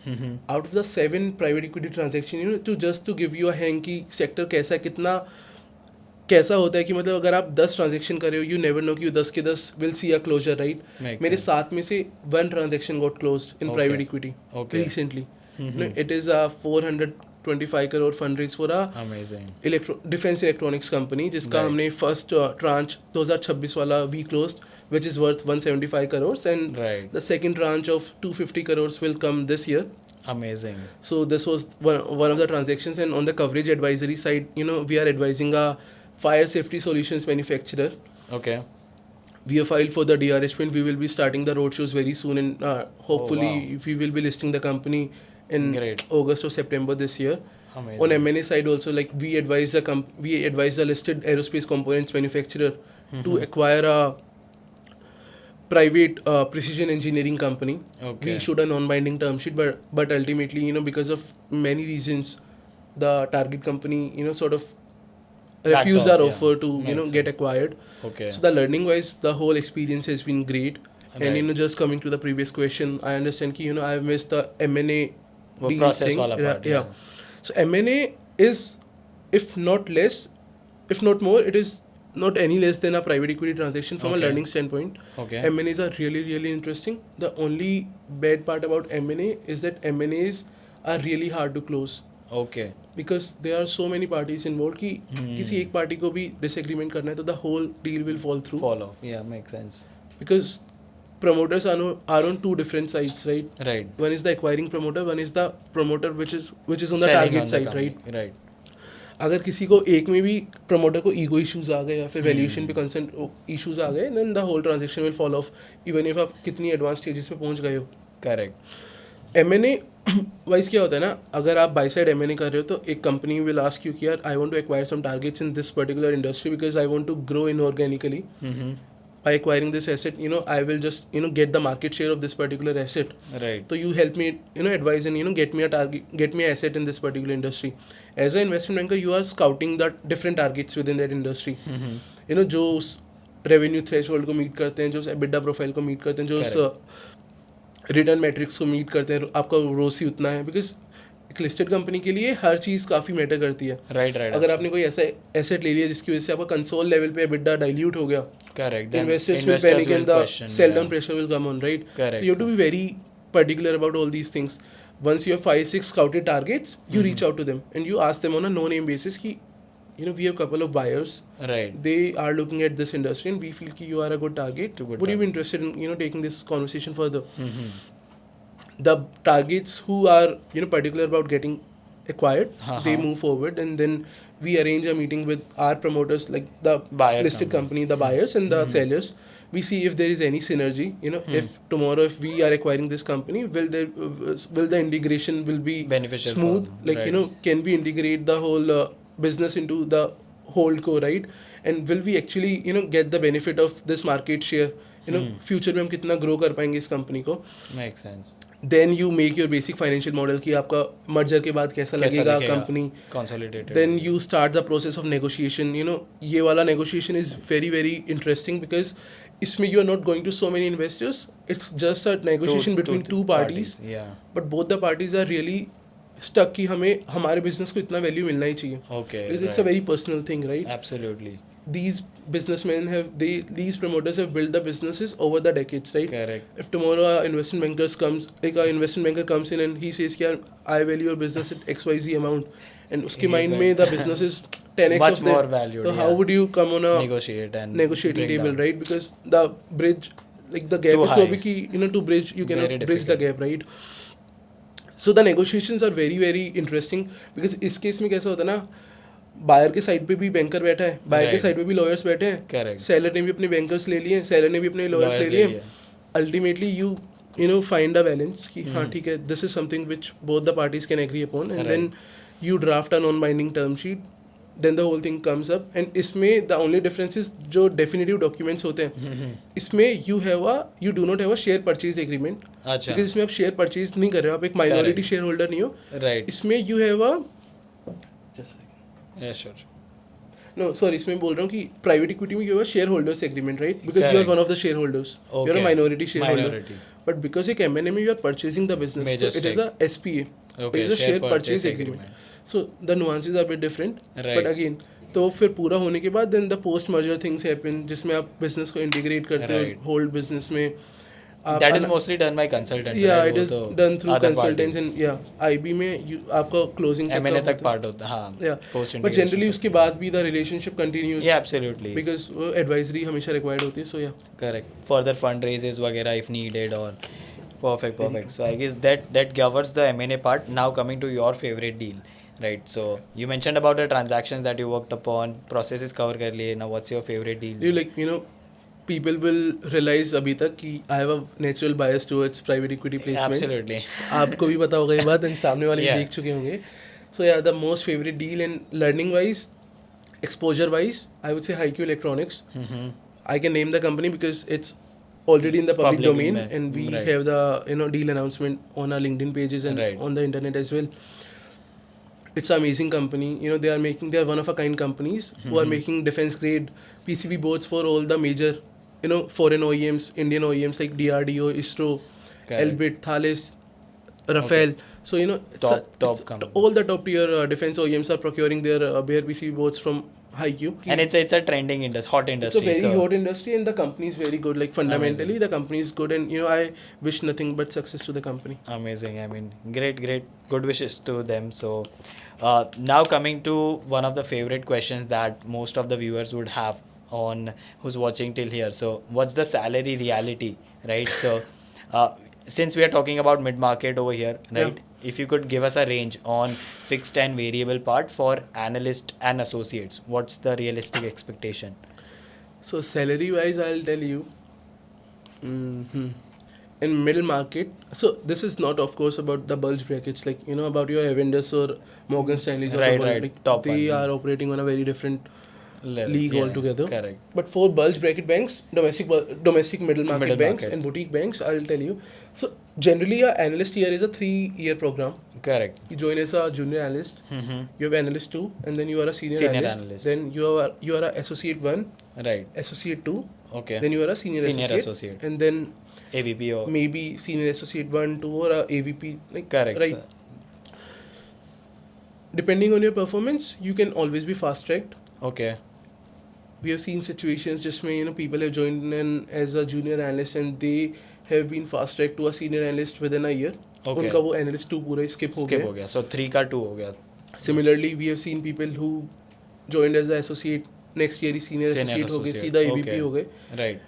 Out of the 7 private equity transactions, you know, to give you a hang कि sector कैसा है, कितना कैसा होता है कि मतलब अगर आप 10 ट्रांजेक्शन कर रहे हो, यू नेवर नो कि 10 के 10 will see a closure, right? Makes मेरे sense. 7 में से 1 transaction got close in private equity Okay. recently. It is a 425 crore fundraise for a Amazing. Defence electronics company, जिसका Right. हमने फर्स्ट ट्रांच 2026 वाला we closed which is worth 175 crores, and Right. the second tranche of 250 crores will come this year. Amazing. So this was one of the transactions. And on the coverage advisory side, we are advising a fire safety solutions manufacturer. Okay. We have filed for the DRHP, and we will be starting the roadshows very soon, and hopefully wow. we will be listing the company in Great. August or September this year. Amazing. On M&A side also, like we advise the listed aerospace components manufacturer to acquire a private precision engineering company. Okay. We issued a non-binding term sheet, but ultimately, because of many reasons, the target company, sort of refused off, our yeah. offer to, Makes get acquired. Okay. So the learning wise, the whole experience has been great. Right. And just coming to the previous question, I understand ki, I've missed the M&A वो deal process thing. वाला part, Yeah. So M&A is, if not less, if not more, it is not any less than a private equity transaction from a Okay. learning standpoint. Okay. M&As are really, really interesting. The only bad part about M&A is that M&As are really hard to close. Okay. Because there are so many parties involved कि किसी एक party को भी disagreement करना है तो the whole deal will fall through. Fall off. Yeah, makes sense. Because promoters are on two different sides, right? Right. One is the acquiring promoter, one is the promoter which is on the Selling target on the side, company. right? Right. अगर किसी को एक में भी promoter को ego issues आ गए या फिर वैल्यूएशन पे कंसर्न इश्यूज आ गए, then the whole transaction will fall off, even if आप कितनी एडवांस स्टेजेस पे पहुंच गए हो. Correct. M&A वाइज क्या होता है ना, अगर आप बाई साइड M&A कर रहे हो तो एक कंपनी विल आस्क यू कि यार I want to acquire some targets in this particular industry because I want to grow inorganically. By acquiring this asset, I will just get the market share of this particular asset. Right. So you help me advise and get me a target, get me an asset in this particular industry. As an investment banker, you are scouting the different targets within that industry. जो उस revenue threshold को meet करते हैं, जो उस EBITDA profile को meet करते हैं, जो उस return metrics को meet करते हैं, आपका ROCE उतना है. Because एक लिस्टेड कंपनी के लिए हर चीज़ काफ़ी मैटर करती है. Right. अगर आपने कोई ऐसा एसेट ले लिया जिसकी वजह से आपका कंसोल लेवल पे EBITDA डाइल्यूट हो गया, Correct. Then investors will panic and the question, sell down yeah. pressure will come on, right? Correct. So you have to be very particular about all these things. Once you have 5-6 scouted targets, you reach out to them and you ask them on a no-name basis ki, we have a couple of buyers. Right. They are looking at this industry and we feel ki you are a good target. Would you be interested in taking this conversation further? The targets who are particular about getting acquired, they move forward, and then we arrange a meeting with our promoters, like the Buyer listed company, the buyers and the sellers. We see if there is any synergy. If tomorrow if we are acquiring this company, will the integration will be Beneficial for smooth? them, Like right. can we integrate the whole business into the whole co, right? And will we actually get the benefit of this market share? Future में हम कितना grow कर पाएंगे इस company को. Makes sense. Then you make your basic financial model कि आपका merger के बाद कैसा लगेगा company. Consolidated. Then you start the process of negotiation. ये वाला negotiation is very very interesting because इसमें you are not going to so many investors. It's just a negotiation between two parties, Yeah. But both the parties are really stuck कि हमें हमारे business को इतना value मिलना ही चाहिए. Okay. It's a very personal thing, right? Absolutely. These businessmen these promoters have built the businesses over the decades, right? Correct. If tomorrow an investment banker comes in and he says कि यार I value your business at XYZ amount, and उसके He's mind like- में the business is 10x Much of that. more valued, So how yeah. would you come on a Negotiate and negotiating bring table, down. right? Because the bridge, like the gap Too is so high. big कि to bridge you cannot Very bridge the gap, right? So the negotiations are very very interesting because इस case में कैसा होता है ना, buyer के side पे भी बैंकर बैठा है, बायर के Right. साइड पे भी लॉयर्स बैठे हैं, Correct. सेलर ने भी अपने बैंकर्स ले लिए, सेलर ने भी अपने लॉयर्स ले लिए. Ultimately you find a balance कि हाँ ठीक है, this is something which both the parties can agree upon, and then you draft a non binding term sheet. Then the whole thing comes up, and इसमें the only difference is जो definitive documents होते हैं इसमें you do not have a share purchase agreement. अच्छा. Because इसमें आप share purchase नहीं कर रहे हो, आप एक माइनॉरिटी शेयर होल्डर नहीं हो. Right. इसमें you have a Yeah, sure. No sorry, इसमें बोल रहा हूँ कि प्राइवेट इक्विटी में you share holders agreement, right? Because you are Correct. One of the share holders, you are Okay. Minority share holder. Minority. But because एक M&A में you are purchasing the business, Major it is a SPA. Okay. It is a share purchase purchase agreement. So the nuances are a bit different. Right. But again, तो फिर पूरा होने के बाद then the post merger things happen, जिसमें आप business को integrate करते Right. हो होल्ड बिजनेस में. आप That is mostly done by consultants, yeah, right? it वो is तो done through other consultants parties. and yeah, IB में आपका closing तक M&A का तक part होता है, हाँ. yeah, Post but integration generally सब उसके बाद भी the relationship continues. Yeah, absolutely. because वो advisory हमेशा required होती है, so yeah. Correct. Further fundraisers वगैरह if needed or perfect. So I guess that governs the M&A part. Now coming to your favorite deal, right? So you mentioned about the transactions that you worked upon, processes cover कर लिए. Now what's your favorite deal? You like, you know, people will realize अभी तक कि I have a natural bias towards private equity placements. Absolutely. आपको भी पता होगा ये बात, and सामने वाले भी Yeah. देख चुके होंगे. So yeah, the most favorite deal and learning wise, exposure wise, I would say HiQ Electronics. Mm-hmm. I can name the company because it's already in the public domain, and we right. have the deal announcement on our LinkedIn pages and Right. on the internet as well. It's an amazing company. They are one of a kind companies who are making defense grade PCB boards for all the major foreign OEMs, Indian OEMs like DRDO, ISRO, Correct. Elbit, Thales, Rafael. So Top company. all the top tier defense OEMs are procuring their bare PCB boards from HiQ. And it's a trending industry, hot industry. It's a very so hot industry, and the company is very good. Like fundamentally, the company is good, and I wish nothing but success to the company. amazing. I mean, great. Good wishes to them. So now coming to one of the favorite questions that most of the viewers would have on who's watching till here. So what's the salary reality, right? So since we are talking about mid-market over here, right? If you could give us a range on fixed and variable part for analyst and associates, what's the realistic expectation? So salary wise, I'll tell you. In middle market, so this is not of course about the bulge brackets, like about your Avendus or Morgan Stanley's of the Right, world. right. Like, Top they ones, are yeah. operating on a very different Level. league Yeah, altogether. Correct. But for bulge bracket banks, domestic middle market Middle banks market. and boutique banks, I'll tell you. So generally, our analyst year is a 3-year program. Correct. You join as a junior analyst. Mm-hmm. You have analyst 2, and then you are a senior analyst. Then you are a associate 1, Right. associate 2. Okay. Then you are a senior associate, and then AVP or maybe senior associate 1, 2, or a AVP. Like correct. right. Depending on your performance, you can always be fast tracked. Okay. We have seen situations just where people have joined in as a junior analyst and they have been fast tracked to a senior analyst within a year. Okay. उनका वो analyst 2 पूरा skip हो गया. So 3 का 2 हो गया. Similarly, we have seen people who joined as an associate, next year he senior associate हो गए, सीधा AVP हो गए. Right.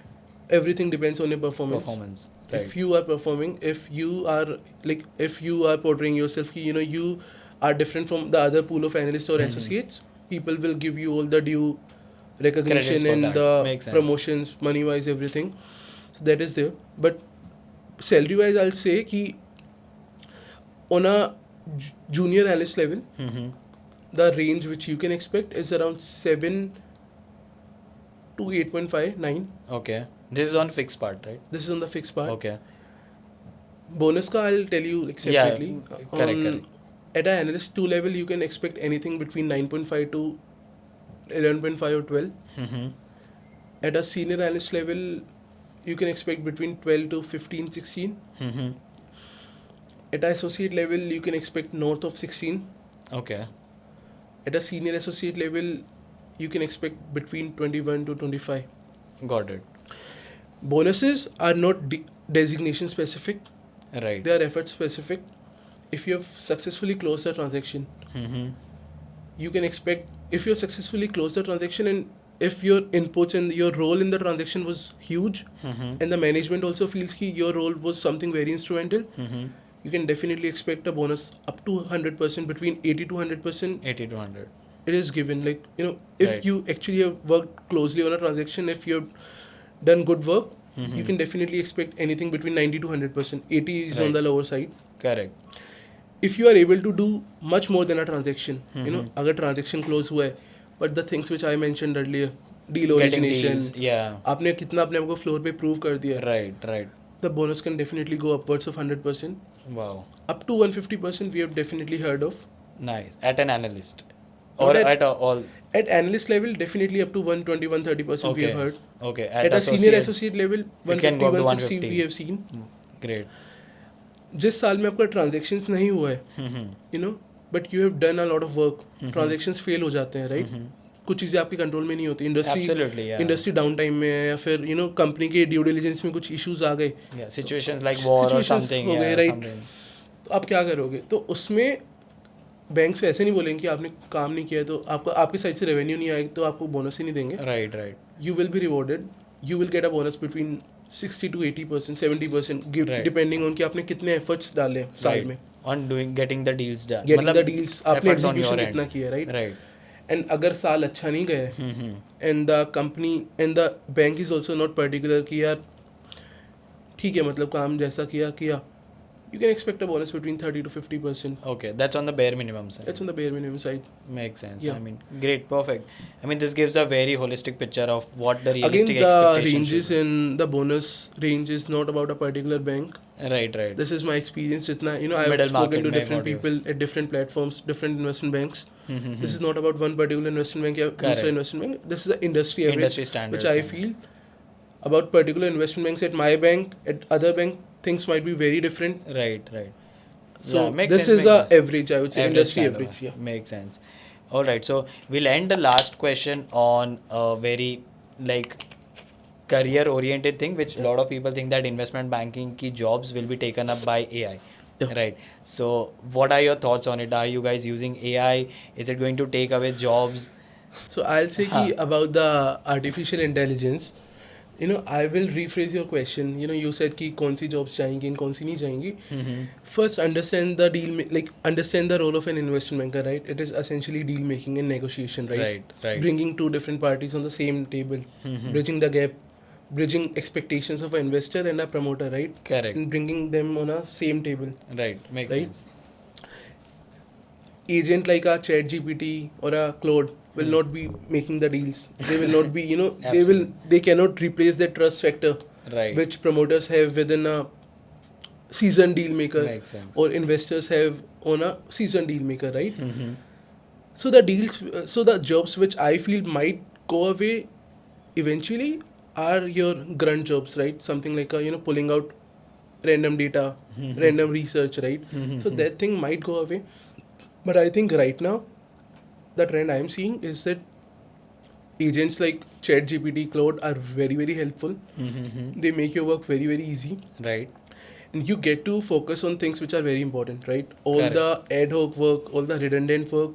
Everything depends on your performance. Right. If you are performing, if you are portraying yourself कि you are different from the other pool of analysts or associates, people will give you all the due recognition and the promotions, money wise, everything. So that is there. But salary wise, I'll say कि on a junior analyst level, the range which you can expect is around 7 to 8.5, 9. Okay. This is on fixed part, right? This is on the fixed part. Okay. Bonus ka I'll tell you like separately. Yeah, correct. At an analyst 2 level, you can expect anything between 9.5 to 11.5 or 12. Mm-hmm. At a senior analyst level, you can expect between 12 to 15, 16. Mm-hmm. At an associate level, you can expect north of 16. Okay. At a senior associate level, you can expect between 21 to 25. Got it. Bonuses are not designation specific. Right. They are effort specific. If you have successfully closed the transaction, you can expect, if you successfully closed the transaction and if your inputs and your role in the transaction was huge, and the management also feels that your role was something very instrumental, you can definitely expect a bonus up to 100%, between 80 to 100%. 80 to 100. It is given. Like, if Right. you actually have worked closely on a transaction, if you have done good work, you can definitely expect anything between 90 to 100%. 80 is on Right. the lower side. Correct. If you are able to do much more than a transaction, अगर transaction close हुआ है, but the things which I mentioned earlier, deal Getting origination, deals, yeah. आपने कितना अपने आप को floor पे prove कर दिया, Right. the bonus can definitely go upwards of 100%. Wow. Up to 150% we have definitely heard of. Nice. At an analyst. Or Not at all. At analyst level, definitely up to 120, 130% we have heard. Okay. At a senior associate level, it can 150, go up to 160 150. we have seen. Great. जिस साल में आपका transactions नहीं हुआ है, but you have done a lot of work, transactions fail हो जाते हैं, राइट? कुछ चीज़ें आपके कंट्रोल में नहीं होती. Absolutely, yeah. Industry down time में है, या फिर कंपनी के ड्यू डिलिजेंस में कुछ इश्यूज आ गए, सिचुएशंस लाइक वॉर और Situations समथिंग हो गए, right? तो आप क्या करोगे? तो उसमें बैंक्स ऐसे नहीं बोलेंगे कि आपने काम नहीं किया है तो आपको आपकी साइड से रेवेन्यू नहीं आएगी तो आपको बोनस ही नहीं देंगे. Right right You will be rewarded. You will get a bonus between 60 to 80%, 70%, Right. depending on कि आपने कितने एफर्ट्स डाले साल में. On doing getting the deals done, Getting the deals, आपने execution कितना किया है, right? राइट. And अगर साल अच्छा नहीं गया and the company and the bank is also not particular कि यार ठीक है, मतलब काम जैसा किया, you can expect a bonus between 30 to 50%. Okay, that's on the bare minimum side. That's on the bare minimum side. Makes sense. Yeah. I mean, great, perfect. I mean, this gives a very holistic picture of what the Again, realistic the expectations ranges should in the bonus range is not about a particular bank. be. Right. This is my experience. Jitna, I've Middle market spoken to mein different what you've- people at different platforms, different investment banks. This is not about one particular investment bank or Correct. दूसरा investment bank. This is the industry average, Industry standards. which I feel about particular investment banks at my bank, at other bank, things might be very different. Right. So Yeah, makes this sense, is makes a sense. average, I would say, industry kind of average. a- Yeah. Makes sense. All right. So we'll end the last question on a very like career oriented thing, which a lot of people think that investment banking ki jobs will be taken up by AI. Yeah. Right. So what are your thoughts on it? Are you guys using AI? Is it going to take away jobs? So I'll say ki about the artificial intelligence, I will rephrase your question. You said कि कौन सी jobs जाएंगी and कौन सी नहीं जाएंगी. First, understand the understand the role of an investment banker, right? It is essentially deal making and negotiation, right? Right. Bringing two different parties on the same table, bridging the gap, bridging expectations of an investor and a promoter, right? Correct. And bringing them on a same table. Right. Makes Right. sense. Agent like a ChatGPT or a Claude will not be making the deals. They will not be, they cannot replace that trust factor Right. which promoters have within a seasoned deal maker, Makes sense. or investors have on a seasoned deal maker, right? So the jobs which I feel might go away eventually are your grunt jobs, right? Something like pulling out random data, random research, right? So that thing might go away. But I think right now, the trend I'm seeing is that agents like ChatGPT, Claude are very, very helpful. They make your work very, very easy. Right. And you get to focus on things which are very important, right? All Correct. the ad hoc work, all the redundant work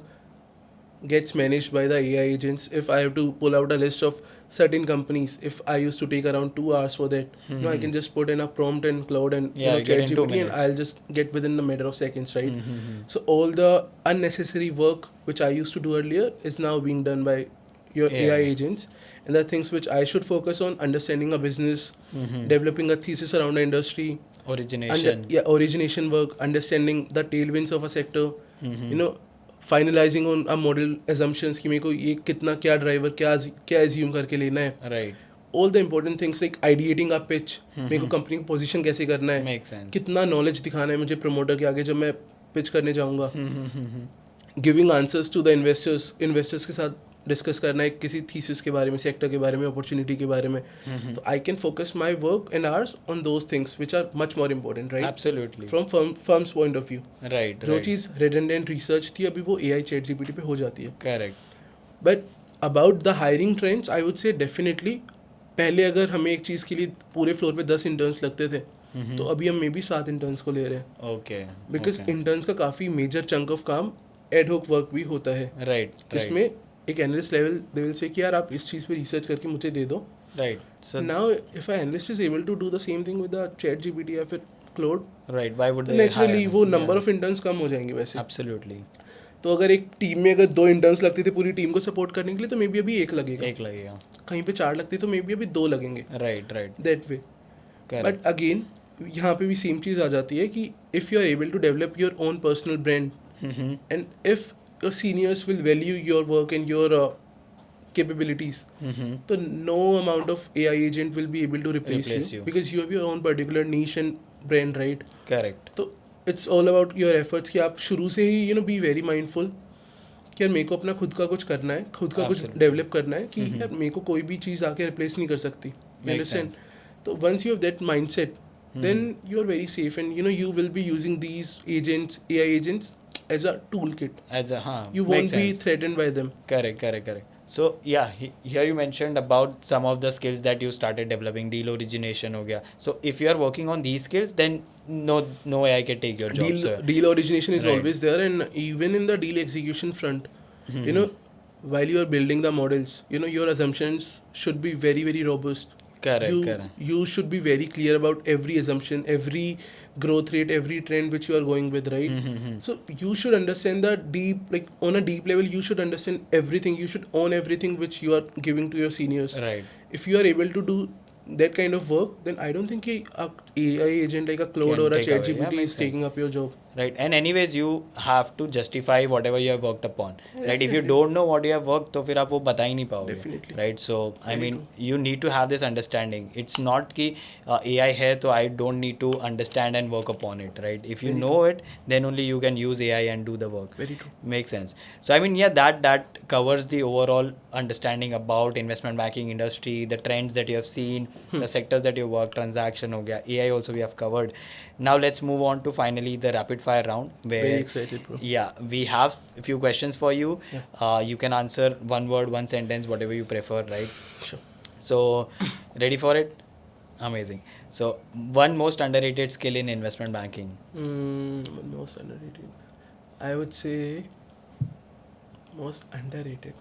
gets managed by the AI agents. If I have to pull out a list of certain companies, if I used to take around 2 hours for that, I can just put in a prompt in Cloud and Yeah, get in 2 ChatGPT, and minutes. I'll just get within a matter of seconds, right? So all the unnecessary work which I used to do earlier is now being done by your AI. AI agents. And the things which I should focus on: understanding a business, developing a thesis around the industry, Origination. origination work, understanding the tailwinds of a sector, finalizing on a model assumptions कि मेरे को ये कितना क्या driver क्या assume करके लेना है. Right. All the important things like ideating a pitch, मेरे को कंपनी को पोजीशन कैसे करना है, Makes sense. कितना नॉलेज दिखाना है मुझे प्रमोटर के आगे जब मैं पिच करने जाऊंगा, giving answers to the investors के साथ डिस्कस करना है किसी थीसिस के बारे में, सेक्टर के बारे में, अपॉर्चुनिटी के बारे में. तो I can focus my work and hours on those things which are much more important, right? Absolutely. From firms point of view. Right. जो right. चीज़ रेडंडेंट रिसर्च थी अभी वो AI ChatGPT पे हो जाती है. Correct. But about the hiring trends I would से डेफिनेटली पहले अगर हमें एक चीज़ के लिए पूरे फ्लोर पे 10 इंटर्न्स लगते थे, तो अभी हम मे बी 7 इंटर्न्स को ले रहे हैं. Okay. Because okay. इंटर्न्स का काफ़ी मेजर चंक ऑफ काम एड होक वर्क भी होता है. Right. इसमें एक analyst level they will say कि यार आप इस चीज़ पे रिसर्च करके मुझे दे दो. Right. So now if I analyst is able to do the same thing with the ChatGPT या फिर Claude, right. Why would तो they नेचुरली hire वो them? Number Yeah. Of interns कम हो जाएंगे वैसे. Absolutely. तो अगर एक टीम में अगर 2 इंटर्न्स लगते थे पूरी टीम को सपोर्ट करने के लिए तो मे बी अभी 1 लगेगा. एक लगेगा. कहीं पे 4 लगते तो मे बी अभी 2 लगेंगे. Right. Right. That way. Correct. But again यहाँ पे भी सेम चीज़ आ जाती है कि if you are able to develop your own personal brand and if your seniors will value your work and your capabilities, so no amount of AI agent will be able to replace you because you have your own particular niche and brand, right? Correct. So it's all about your efforts कि आप शुरू से ही be very mindful कि यार मेरे को अपना खुद का कुछ करना है, खुद का कुछ डेवलप करना है कि यार मेरे को कोई भी चीज़ आके रिप्लेस नहीं कर सकती. You understand? So once you have that mindset, then you are very safe and you will be using these agents, AI agents as a toolkit. As a You won't be threatened by them. Correct. So yeah, here you mentioned about some of the skills that you started developing. Deal origination हो गया. So if you are working on these skills, then no AI can take your job. So Deal origination is Right. always there, and even in the deal execution front, you know, while you are building the models, you know, your assumptions should be very, very robust. correct. You should be very clear about every assumption, every growth rate, every trend which you are going with, right? So you should understand the deep, like on a deep level, you should understand everything. You should own everything which you are giving to your seniors. Right. If you are able to do that kind of work, then I don't think a AI agent like a Claude Can or a take away. Yeah, ChatGPT makes is taking up your job. Right, and anyways you have to justify whatever you have worked upon, right? If you don't know what you have worked, तो फिर आप वो बता ही नहीं पाओगे. Definitely. Right? So I Very mean true. you need to have this understanding. It's not कि AI है तो I don't need to understand and work upon it, right? If you know it, then only you can use AI and do the work. Very true. Makes sense. So I mean, yeah, that covers the overall understanding about investment banking industry, the trends that you have seen, the sectors that you work, transaction हो गया, AI also we have covered. Now let's move on to finally the rapid fire round where Very excited, bro. yeah, we have a few questions for you. You can answer one word, one sentence, whatever you prefer, right? Sure. So ready for it? Amazing. So one most underrated skill in investment banking. Most underrated. I would say most underrated.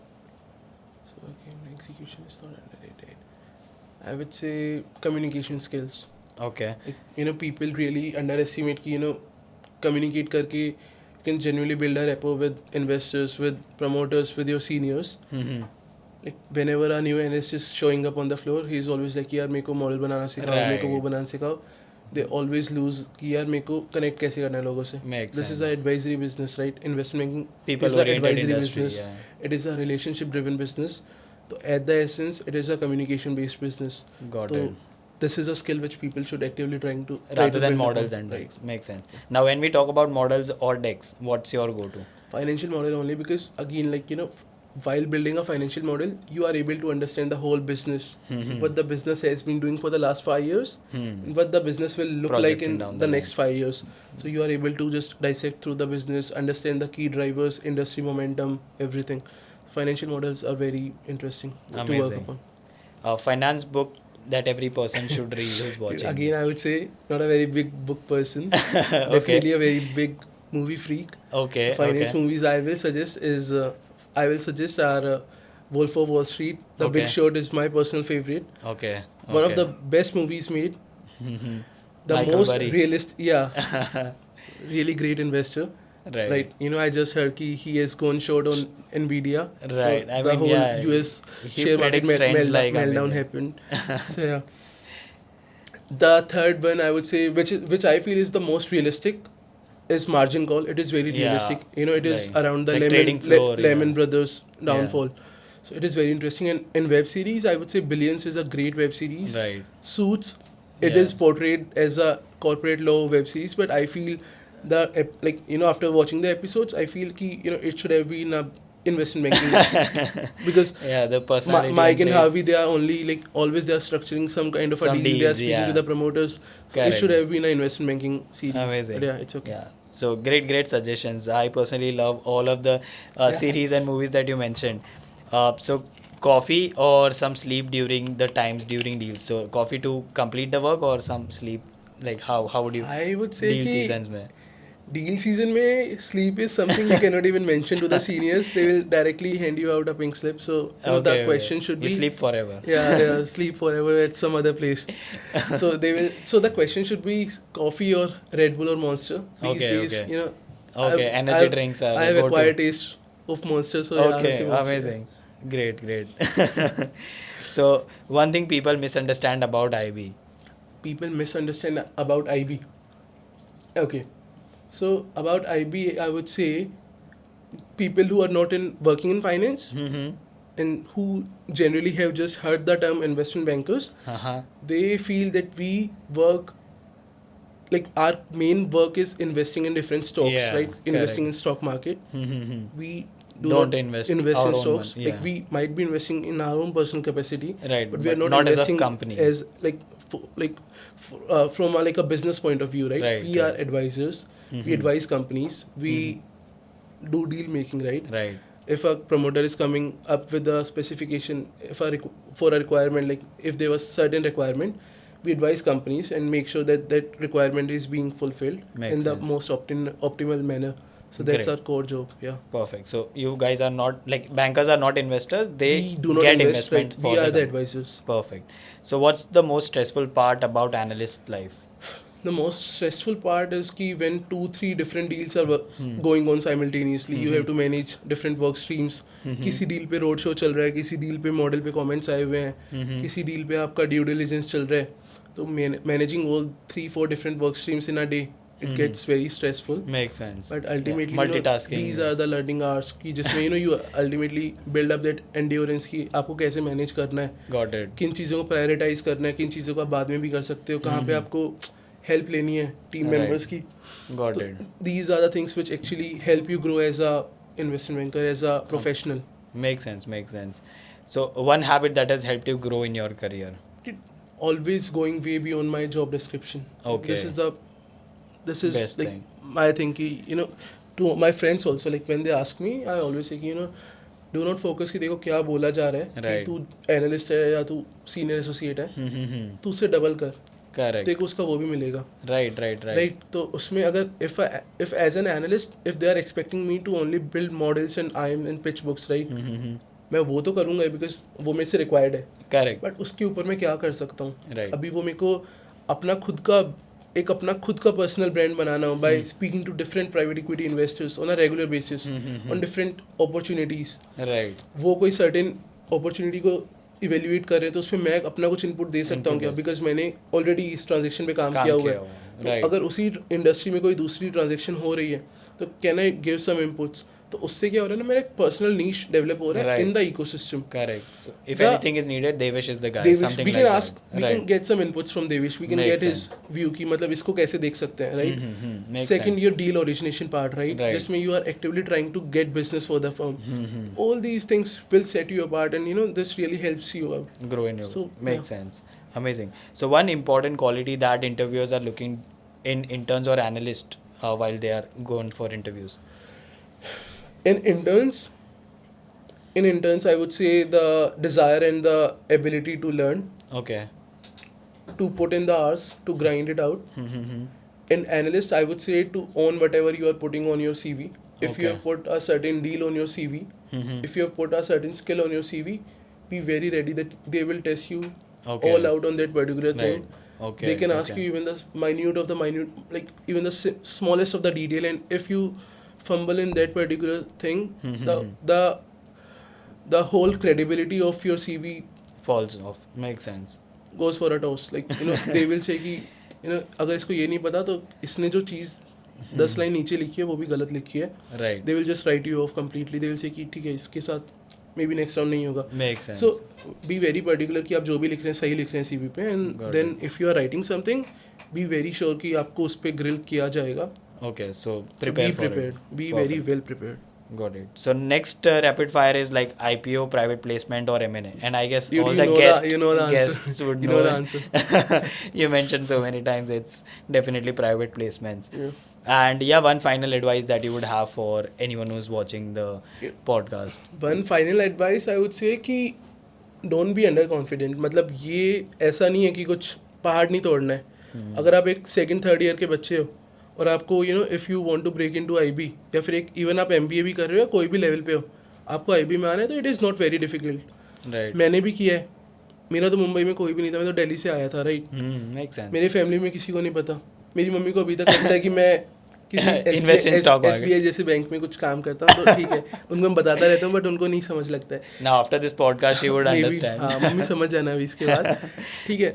So again, execution is not underrated. I would say communication skills. Okay. Like, you know, people really underestimate कि, you know, communicate करके you can genuinely build a rapport with investors, with promoters, with your seniors. Like whenever a new analyst is showing up on the floor, he's always like यार मेरे को model बनाना सिखाओ, मेरे को वो Right. बनाना सिखाओ. They always lose कि यार मेरे को connect कैसे करना है लोगों से. Makes This sense. is an advisory business, right? Investment banking People is an oriented advisory industry. business. Yeah. It is a relationship driven business. So at the essence, it is a communication based business. Got So it. this is a skill which people should actively try to Rather than build models upon. and Right. decks. Makes sense. Now when we talk about models or decks, what's your go-to? Financial model only because again, like, you know, while building a financial model, you are able to understand the whole business, what the business has been doing for the last 5 years, what the business will look like Projecting in down the the next 5 years. So you are able to just dissect through the business, understand the key drivers, industry momentum, everything. Financial models are very interesting to work Amazing. upon. A finance book that every person should read who's watching. Again, I would say not a very big book person. Definitely a very big movie freak. Okay. Finance Okay. movies I will suggest are Wolf of Wall Street. The Okay. Big Short is my personal favorite. Okay. One of okay. the best movies made. The Michael most Burry. realistic, yeah, really great investor. Right. Right, you know, I just heard he has gone short on Nvidia. Right, So I the mean, whole yeah, US he share market predicts trends like meltdown Nvidia. happened. So yeah. The third one I would say, which I feel is the most realistic, is Margin Call. It is very Yeah, realistic. You know, it is like- around the like trading floor, Lehman yeah. Brothers downfall. So it is very interesting. And in web series, I would say Billions is a great web series. Right. Suits, it Yeah. is portrayed as a corporate law web series, but I feel like, you know, after watching the episodes, I feel ki, you know, it should have been a investment banking because Yeah, the personality. Mike and trait. Harvey, they are only like always they are structuring some kind of a Some deal. They are deals, speaking yeah. with the promoters. So Correct. it should have been an investment banking series. Amazing. But yeah, it's okay. Yeah. So great suggestions. I personally love all of the series and movies that you mentioned. So coffee or some sleep during the times during deals. So coffee to complete the work or some sleep. Like how would you? I would say deal ki seasons में. deal season mein sleep is something you cannot even mention to the seniors. They will directly hand you out a pink slip. So you know, the question should you be sleep forever. yeah, sleep forever at some other place. So they will. So the question should be coffee or Red Bull or Monster. These Okay, days, okay. you know. Okay, energy drinks are I the have go-to. acquired taste of Monster. So yeah, I would Okay, say Monster. amazing. Great. So one thing people misunderstand about IB. People misunderstand about IB. Okay. So about IB, I would say people who are not working in finance and who generally have just heard the term investment bankers, they feel that we work, like our main work is investing in different stocks, Yeah, right? Investing correct. in stock market. We Don't not invest in our own stocks. money, Like yeah. we might be investing in our own personal capacity, Right, but we are but not not as a investing company. as like from a business point of view, right? Right, We are correct. advisors. We advise companies. We do deal making, right? Right. if a promoter is coming up with a specification, for a requirement, like if there was certain requirement, we advise companies and make sure that that requirement is being fulfilled Makes in the sense. most optimal manner. So that's Great. our core job. Yeah. Perfect. So you guys are not like bankers are not investors. They We do not get invest, investment right? for We are the company. advisors. Perfect. So what's the most stressful part about analyst life? The most stressful part is ki when 2-3 different deals are going on simultaneously, you have to manage different work streams. किसी deal पे road show चल रहा है, किसी deal पे model पे comments आए हुए हैं, किसी डील पे आपका ड्यू डिलिजेंस चल रहा है. तो managing all 3-4 different work streams in a day, it gets very stressful. Makes sense. But ultimately, multitasking. these are the learning hours कि जिसमें you ultimately build up that endurance कि आपको कैसे मैनेज करना है, Got it. किन चीज़ों को प्रायोरिटाइज करना है, किन चीज़ों को आप बाद में भी कर सकते हो, कहाँ पे आपको हेल्प लेनी है टीम Right. मेंबर्स की. Got it. These are the things which actually help you grow as a investment banker, as a professional. Makes sense. Makes sense. So one habit that has helped you grow in your career. Always going way beyond my job description. Okay. This is Best like thing. my thing ki, to my friends also, like when they ask me, I always say कि do not focus कि देखो क्या बोला जा रहा है, कि Right. तू एनालिस्ट है या तू सीनियर एसोसिएट है, तू उससे डबल कर, Correct. देखो उसका वो भी मिलेगा. Right. Right. तो उसमें अगर if as an analyst, if they are expecting me to only build models and IM and pitch books, right, मैं वो तो करूँगा बिकॉज वो मेरे से रिक्वायर्ड है. Correct. बट उसके ऊपर मैं क्या कर सकता हूँ. Right. अभी वो मेरे को अपना खुद का पर्सनल ब्रांड बनाना हो by speaking to different private equity investors on a regular basis on different opportunities. Right. वो कोई सर्टेन अपॉर्चुनिटी को इवेल्युएट कर रहे हैं तो उसमें मैं अपना कुछ इनपुट दे सकता हूँ क्या, बिकॉज मैंने ऑलरेडी इस ट्रांजेक्शन पे काम किया हुआ है. तो Right. अगर उसी इंडस्ट्री में कोई दूसरी ट्रांजेक्शन हो रही है तो can I give some inputs. तो उससे क्या हो रहा है ना, मेरा एक पर्सनल नीश डेवलप हो रहा है Right. In the ecosystem. Correct. So if The- anything is needed, Devesh is the guy. Devish, Something we like can that. ask, we Right. can get some inputs from Devish. We can Makes get his view कि मतलब इसको कैसे देख सकते हैं, right? Makes Second, sense. your deal origination part, right? Right. जिसमें you are actively trying to get business for the firm. All these things will set you apart, and this really helps you out. Grow in your So, makes sense. Amazing. So one important quality that interviewers are looking in interns or analysts while they are going for interviews. In interns, I would say the desire and the ability to learn, Okay. to put in the hours, to grind it out. In analyst, I would say to own whatever you are putting on your CV. If Okay. you have put a certain deal on your CV, if you have put a certain skill on your CV, be very ready that they will test you Okay. all out on that particular thing. Right. Okay. They can ask okay. you even the minute of the minute, like even the smallest of the detail, and if you fumble in that particular thing, the whole credibility of your CV falls off. Makes sense. goes for a toss. Like they will say कि अगर इसको ये नहीं पता तो इसने जो चीज़ 10 line नीचे लिखी है वो भी गलत लिखी है. Right. They will just write you off completely. They will say कि ठीक है इसके साथ मे बी नेक्स्ट राउंड नहीं होगा. Makes sense. So be very particular कि आप जो भी लिख रहे हैं सही लिख रहे हैं CV पे, and Got then if you are writing something, be very sure कि आपको उस पर grill किया जाएगा. Okay. So So prepare be for prepared. it. Be Perfect. very well prepared. Got it. So next rapid fire is like IPO, private placement, or M&A, and I guess Dude, all you the know guests, you know the answer. guests would You know, know the it. answer. You mentioned so many times it's definitely private placements. Yeah. And yeah, one final advice that you would have for anyone who's watching the podcast. One final advice I would say कि don't be under confident. मतलब ये ऐसा नहीं है कि कुछ पहाड़ नहीं तोड़ना है. अगर आप एक सेकंड थर्ड ईयर के बच्चे हो और आपको if you want to break into IB, या फिर एक इवन आप MBA भी कर रहे हो या कोई भी लेवल पे हो, आपको IB में आना है तो it is not very difficult. Right. मैंने भी किया है. मेरा तो मुंबई में कोई भी नहीं था, मैं तो दिल्ली से आया था, राइट. Makes sense. मेरी फैमिली में किसी को नहीं पता. मेरी मम्मी को अभी तक लगता है कि मैं Invest in stock market. SBI जैसे बैंक में कुछ काम करता हूँ, तो ठीक है उनको मैं बताता रहता हूँ, बट उनको नहीं समझ लगता है. Now after this podcast, she would Maybe, understand. हाँ, मम्मी समझ जाना अभी इसके बाद. ठीक है,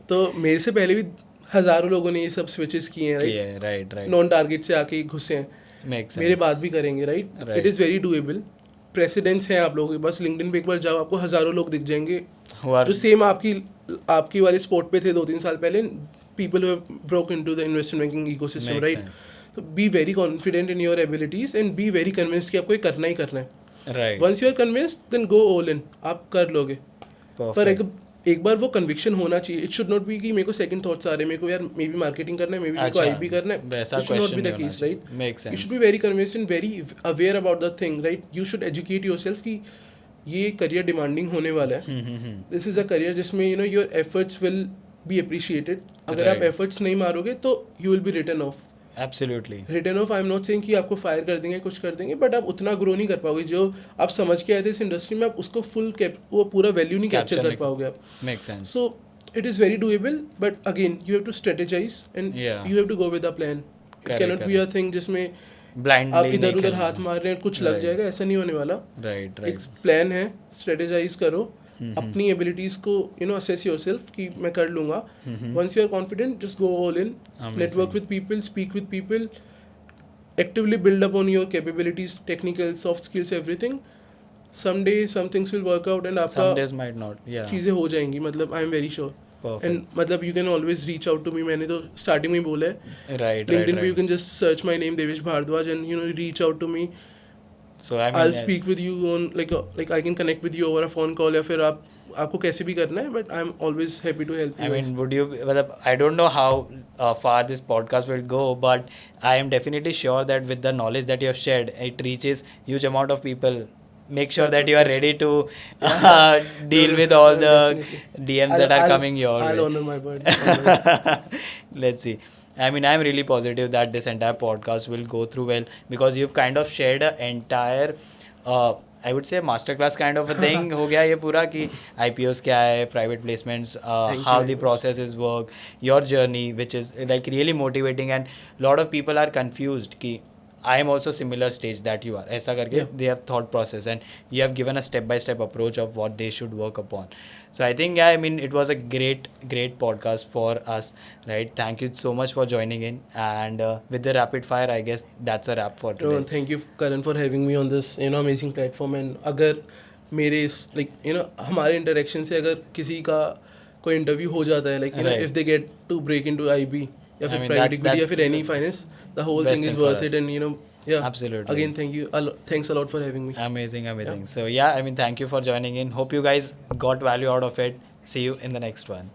तो मेरे से पहले भी हज़ारों लोगों ने ये सब स्विचेस किए हैं, right. Yeah, right. Non target से आके घुसे हैं. Makes sense. मेरे बाद भी करेंगे, right. Right. It is very doable. Presidents हैं आप लोगों के पास. लिंक्डइन पे एक बार जाओ, आपको हज़ारों लोग दिख जाएंगे Who are जो सेम आपकी वाले स्पोर्ट पे थे 2-3 साल पहले. People who have broke into the investment banking ecosystem, Makes right. sense. तो be very confident in your abilities and be very convinced कि आपको ये करना ही करना है. right. Once you are convinced then go all in. आप कर लोगे. पर Perfect. एक बार वो कन्विक्शन होना चाहिए. इट शुड नॉट बी कि मेरे को सेकंड थॉट्स आ रहे हैं, मेरे को यार मे बी मार्केटिंग करना है, मे बी मेरे को अच्छा, आईबी करना है. वैसा it should not be question the नहीं केस, होना right? Makes you sense. Should be very convinced, very aware about the thing, right? You should educate yourself कि ये करियर डिमांडिंग होने वाला है. दिस इज अ करियर जिसमें you know your efforts will be appreciated. अगर आप Right. Efforts नहीं मारोगे तो you will be written off. Absolutely. Return off, I am not saying कि आपको फायर कर देंगे, कुछ कर देंगे, बट आप उतना ग्रो नहीं कर पाओगे जो आप समझ के आए थे इस इंडस्ट्री में. आप उसको वो पूरा वैल्यू नहीं कैप्चर कर पाओगे आप. Makes sense. So it is very doable, but again you have to strategize and Yeah. You have to go with a plan. It Correct, cannot be a thing जिसमें Blindly आप इधर नहीं उधर करना. हाथ मार रहे हैं कुछ लग Right. जाएगा, ऐसा नहीं होने वाला. Right, एक right. प्लान है, स्ट्रेटेजाइज करो, अपनी एबिलिटीज को यू नो असेस योरसेल्फ कि मैं कर लूंगा. Once you are confident, just go all in, network with people, speak with people, actively build upon your capabilities, technical, soft skills, everything. Someday some things will work out and Some आपका days might not. Yeah. चीज़ें हो जाएंगी. मतलब I am very sure. Perfect. And मतलब you can always reach out to me. मैंने तो starting में ही बोला है, Right, लिंक्डइन पे you right. Can just search my name Devesh Bhardwaj and you know reach out to me. So I mean, I will speak with you on like I can connect with you over a phone call, या फिर आपको कैसे भी करना है, but I am always happy to help I you. mean, would you? Well, I don't know how far this podcast will go, but I am definitely sure that with the knowledge that you have shared, it reaches huge amount of people. Make sure that you are ready to deal with all the DMs that are coming your way. I'll honor my word. Let's see. I mean, I'm really positive that this entire podcast will go through well because you've kind of shared an entire, I would say, masterclass kind of a thing. हो गया ये पूरा कि IPOs क्या है, private placements, how the processes work, your journey, which is like really motivating, and lot of people are confused कि I am also similar stage that you are. ऐसा करके they have thought process and you have given a step by step approach of what they should work upon. So I think I mean it was a great podcast for us, right? Thank you so much for joining in, and with the rapid fire, I guess that's a wrap for today. No, thank you, Karan, for having me on this amazing platform. And अगर मेरे हमारे interaction से अगर किसी का कोई interview हो जाता है, like Right. if they get to break into IB या फिर I mean, private that's equity या फिर the any finance, the whole best thing is thing for worth us. it. And yeah, Absolutely. again, thanks a lot for having me. Amazing. So yeah, I mean, thank you for joining in. Hope you guys got value out of it. See you in the next one.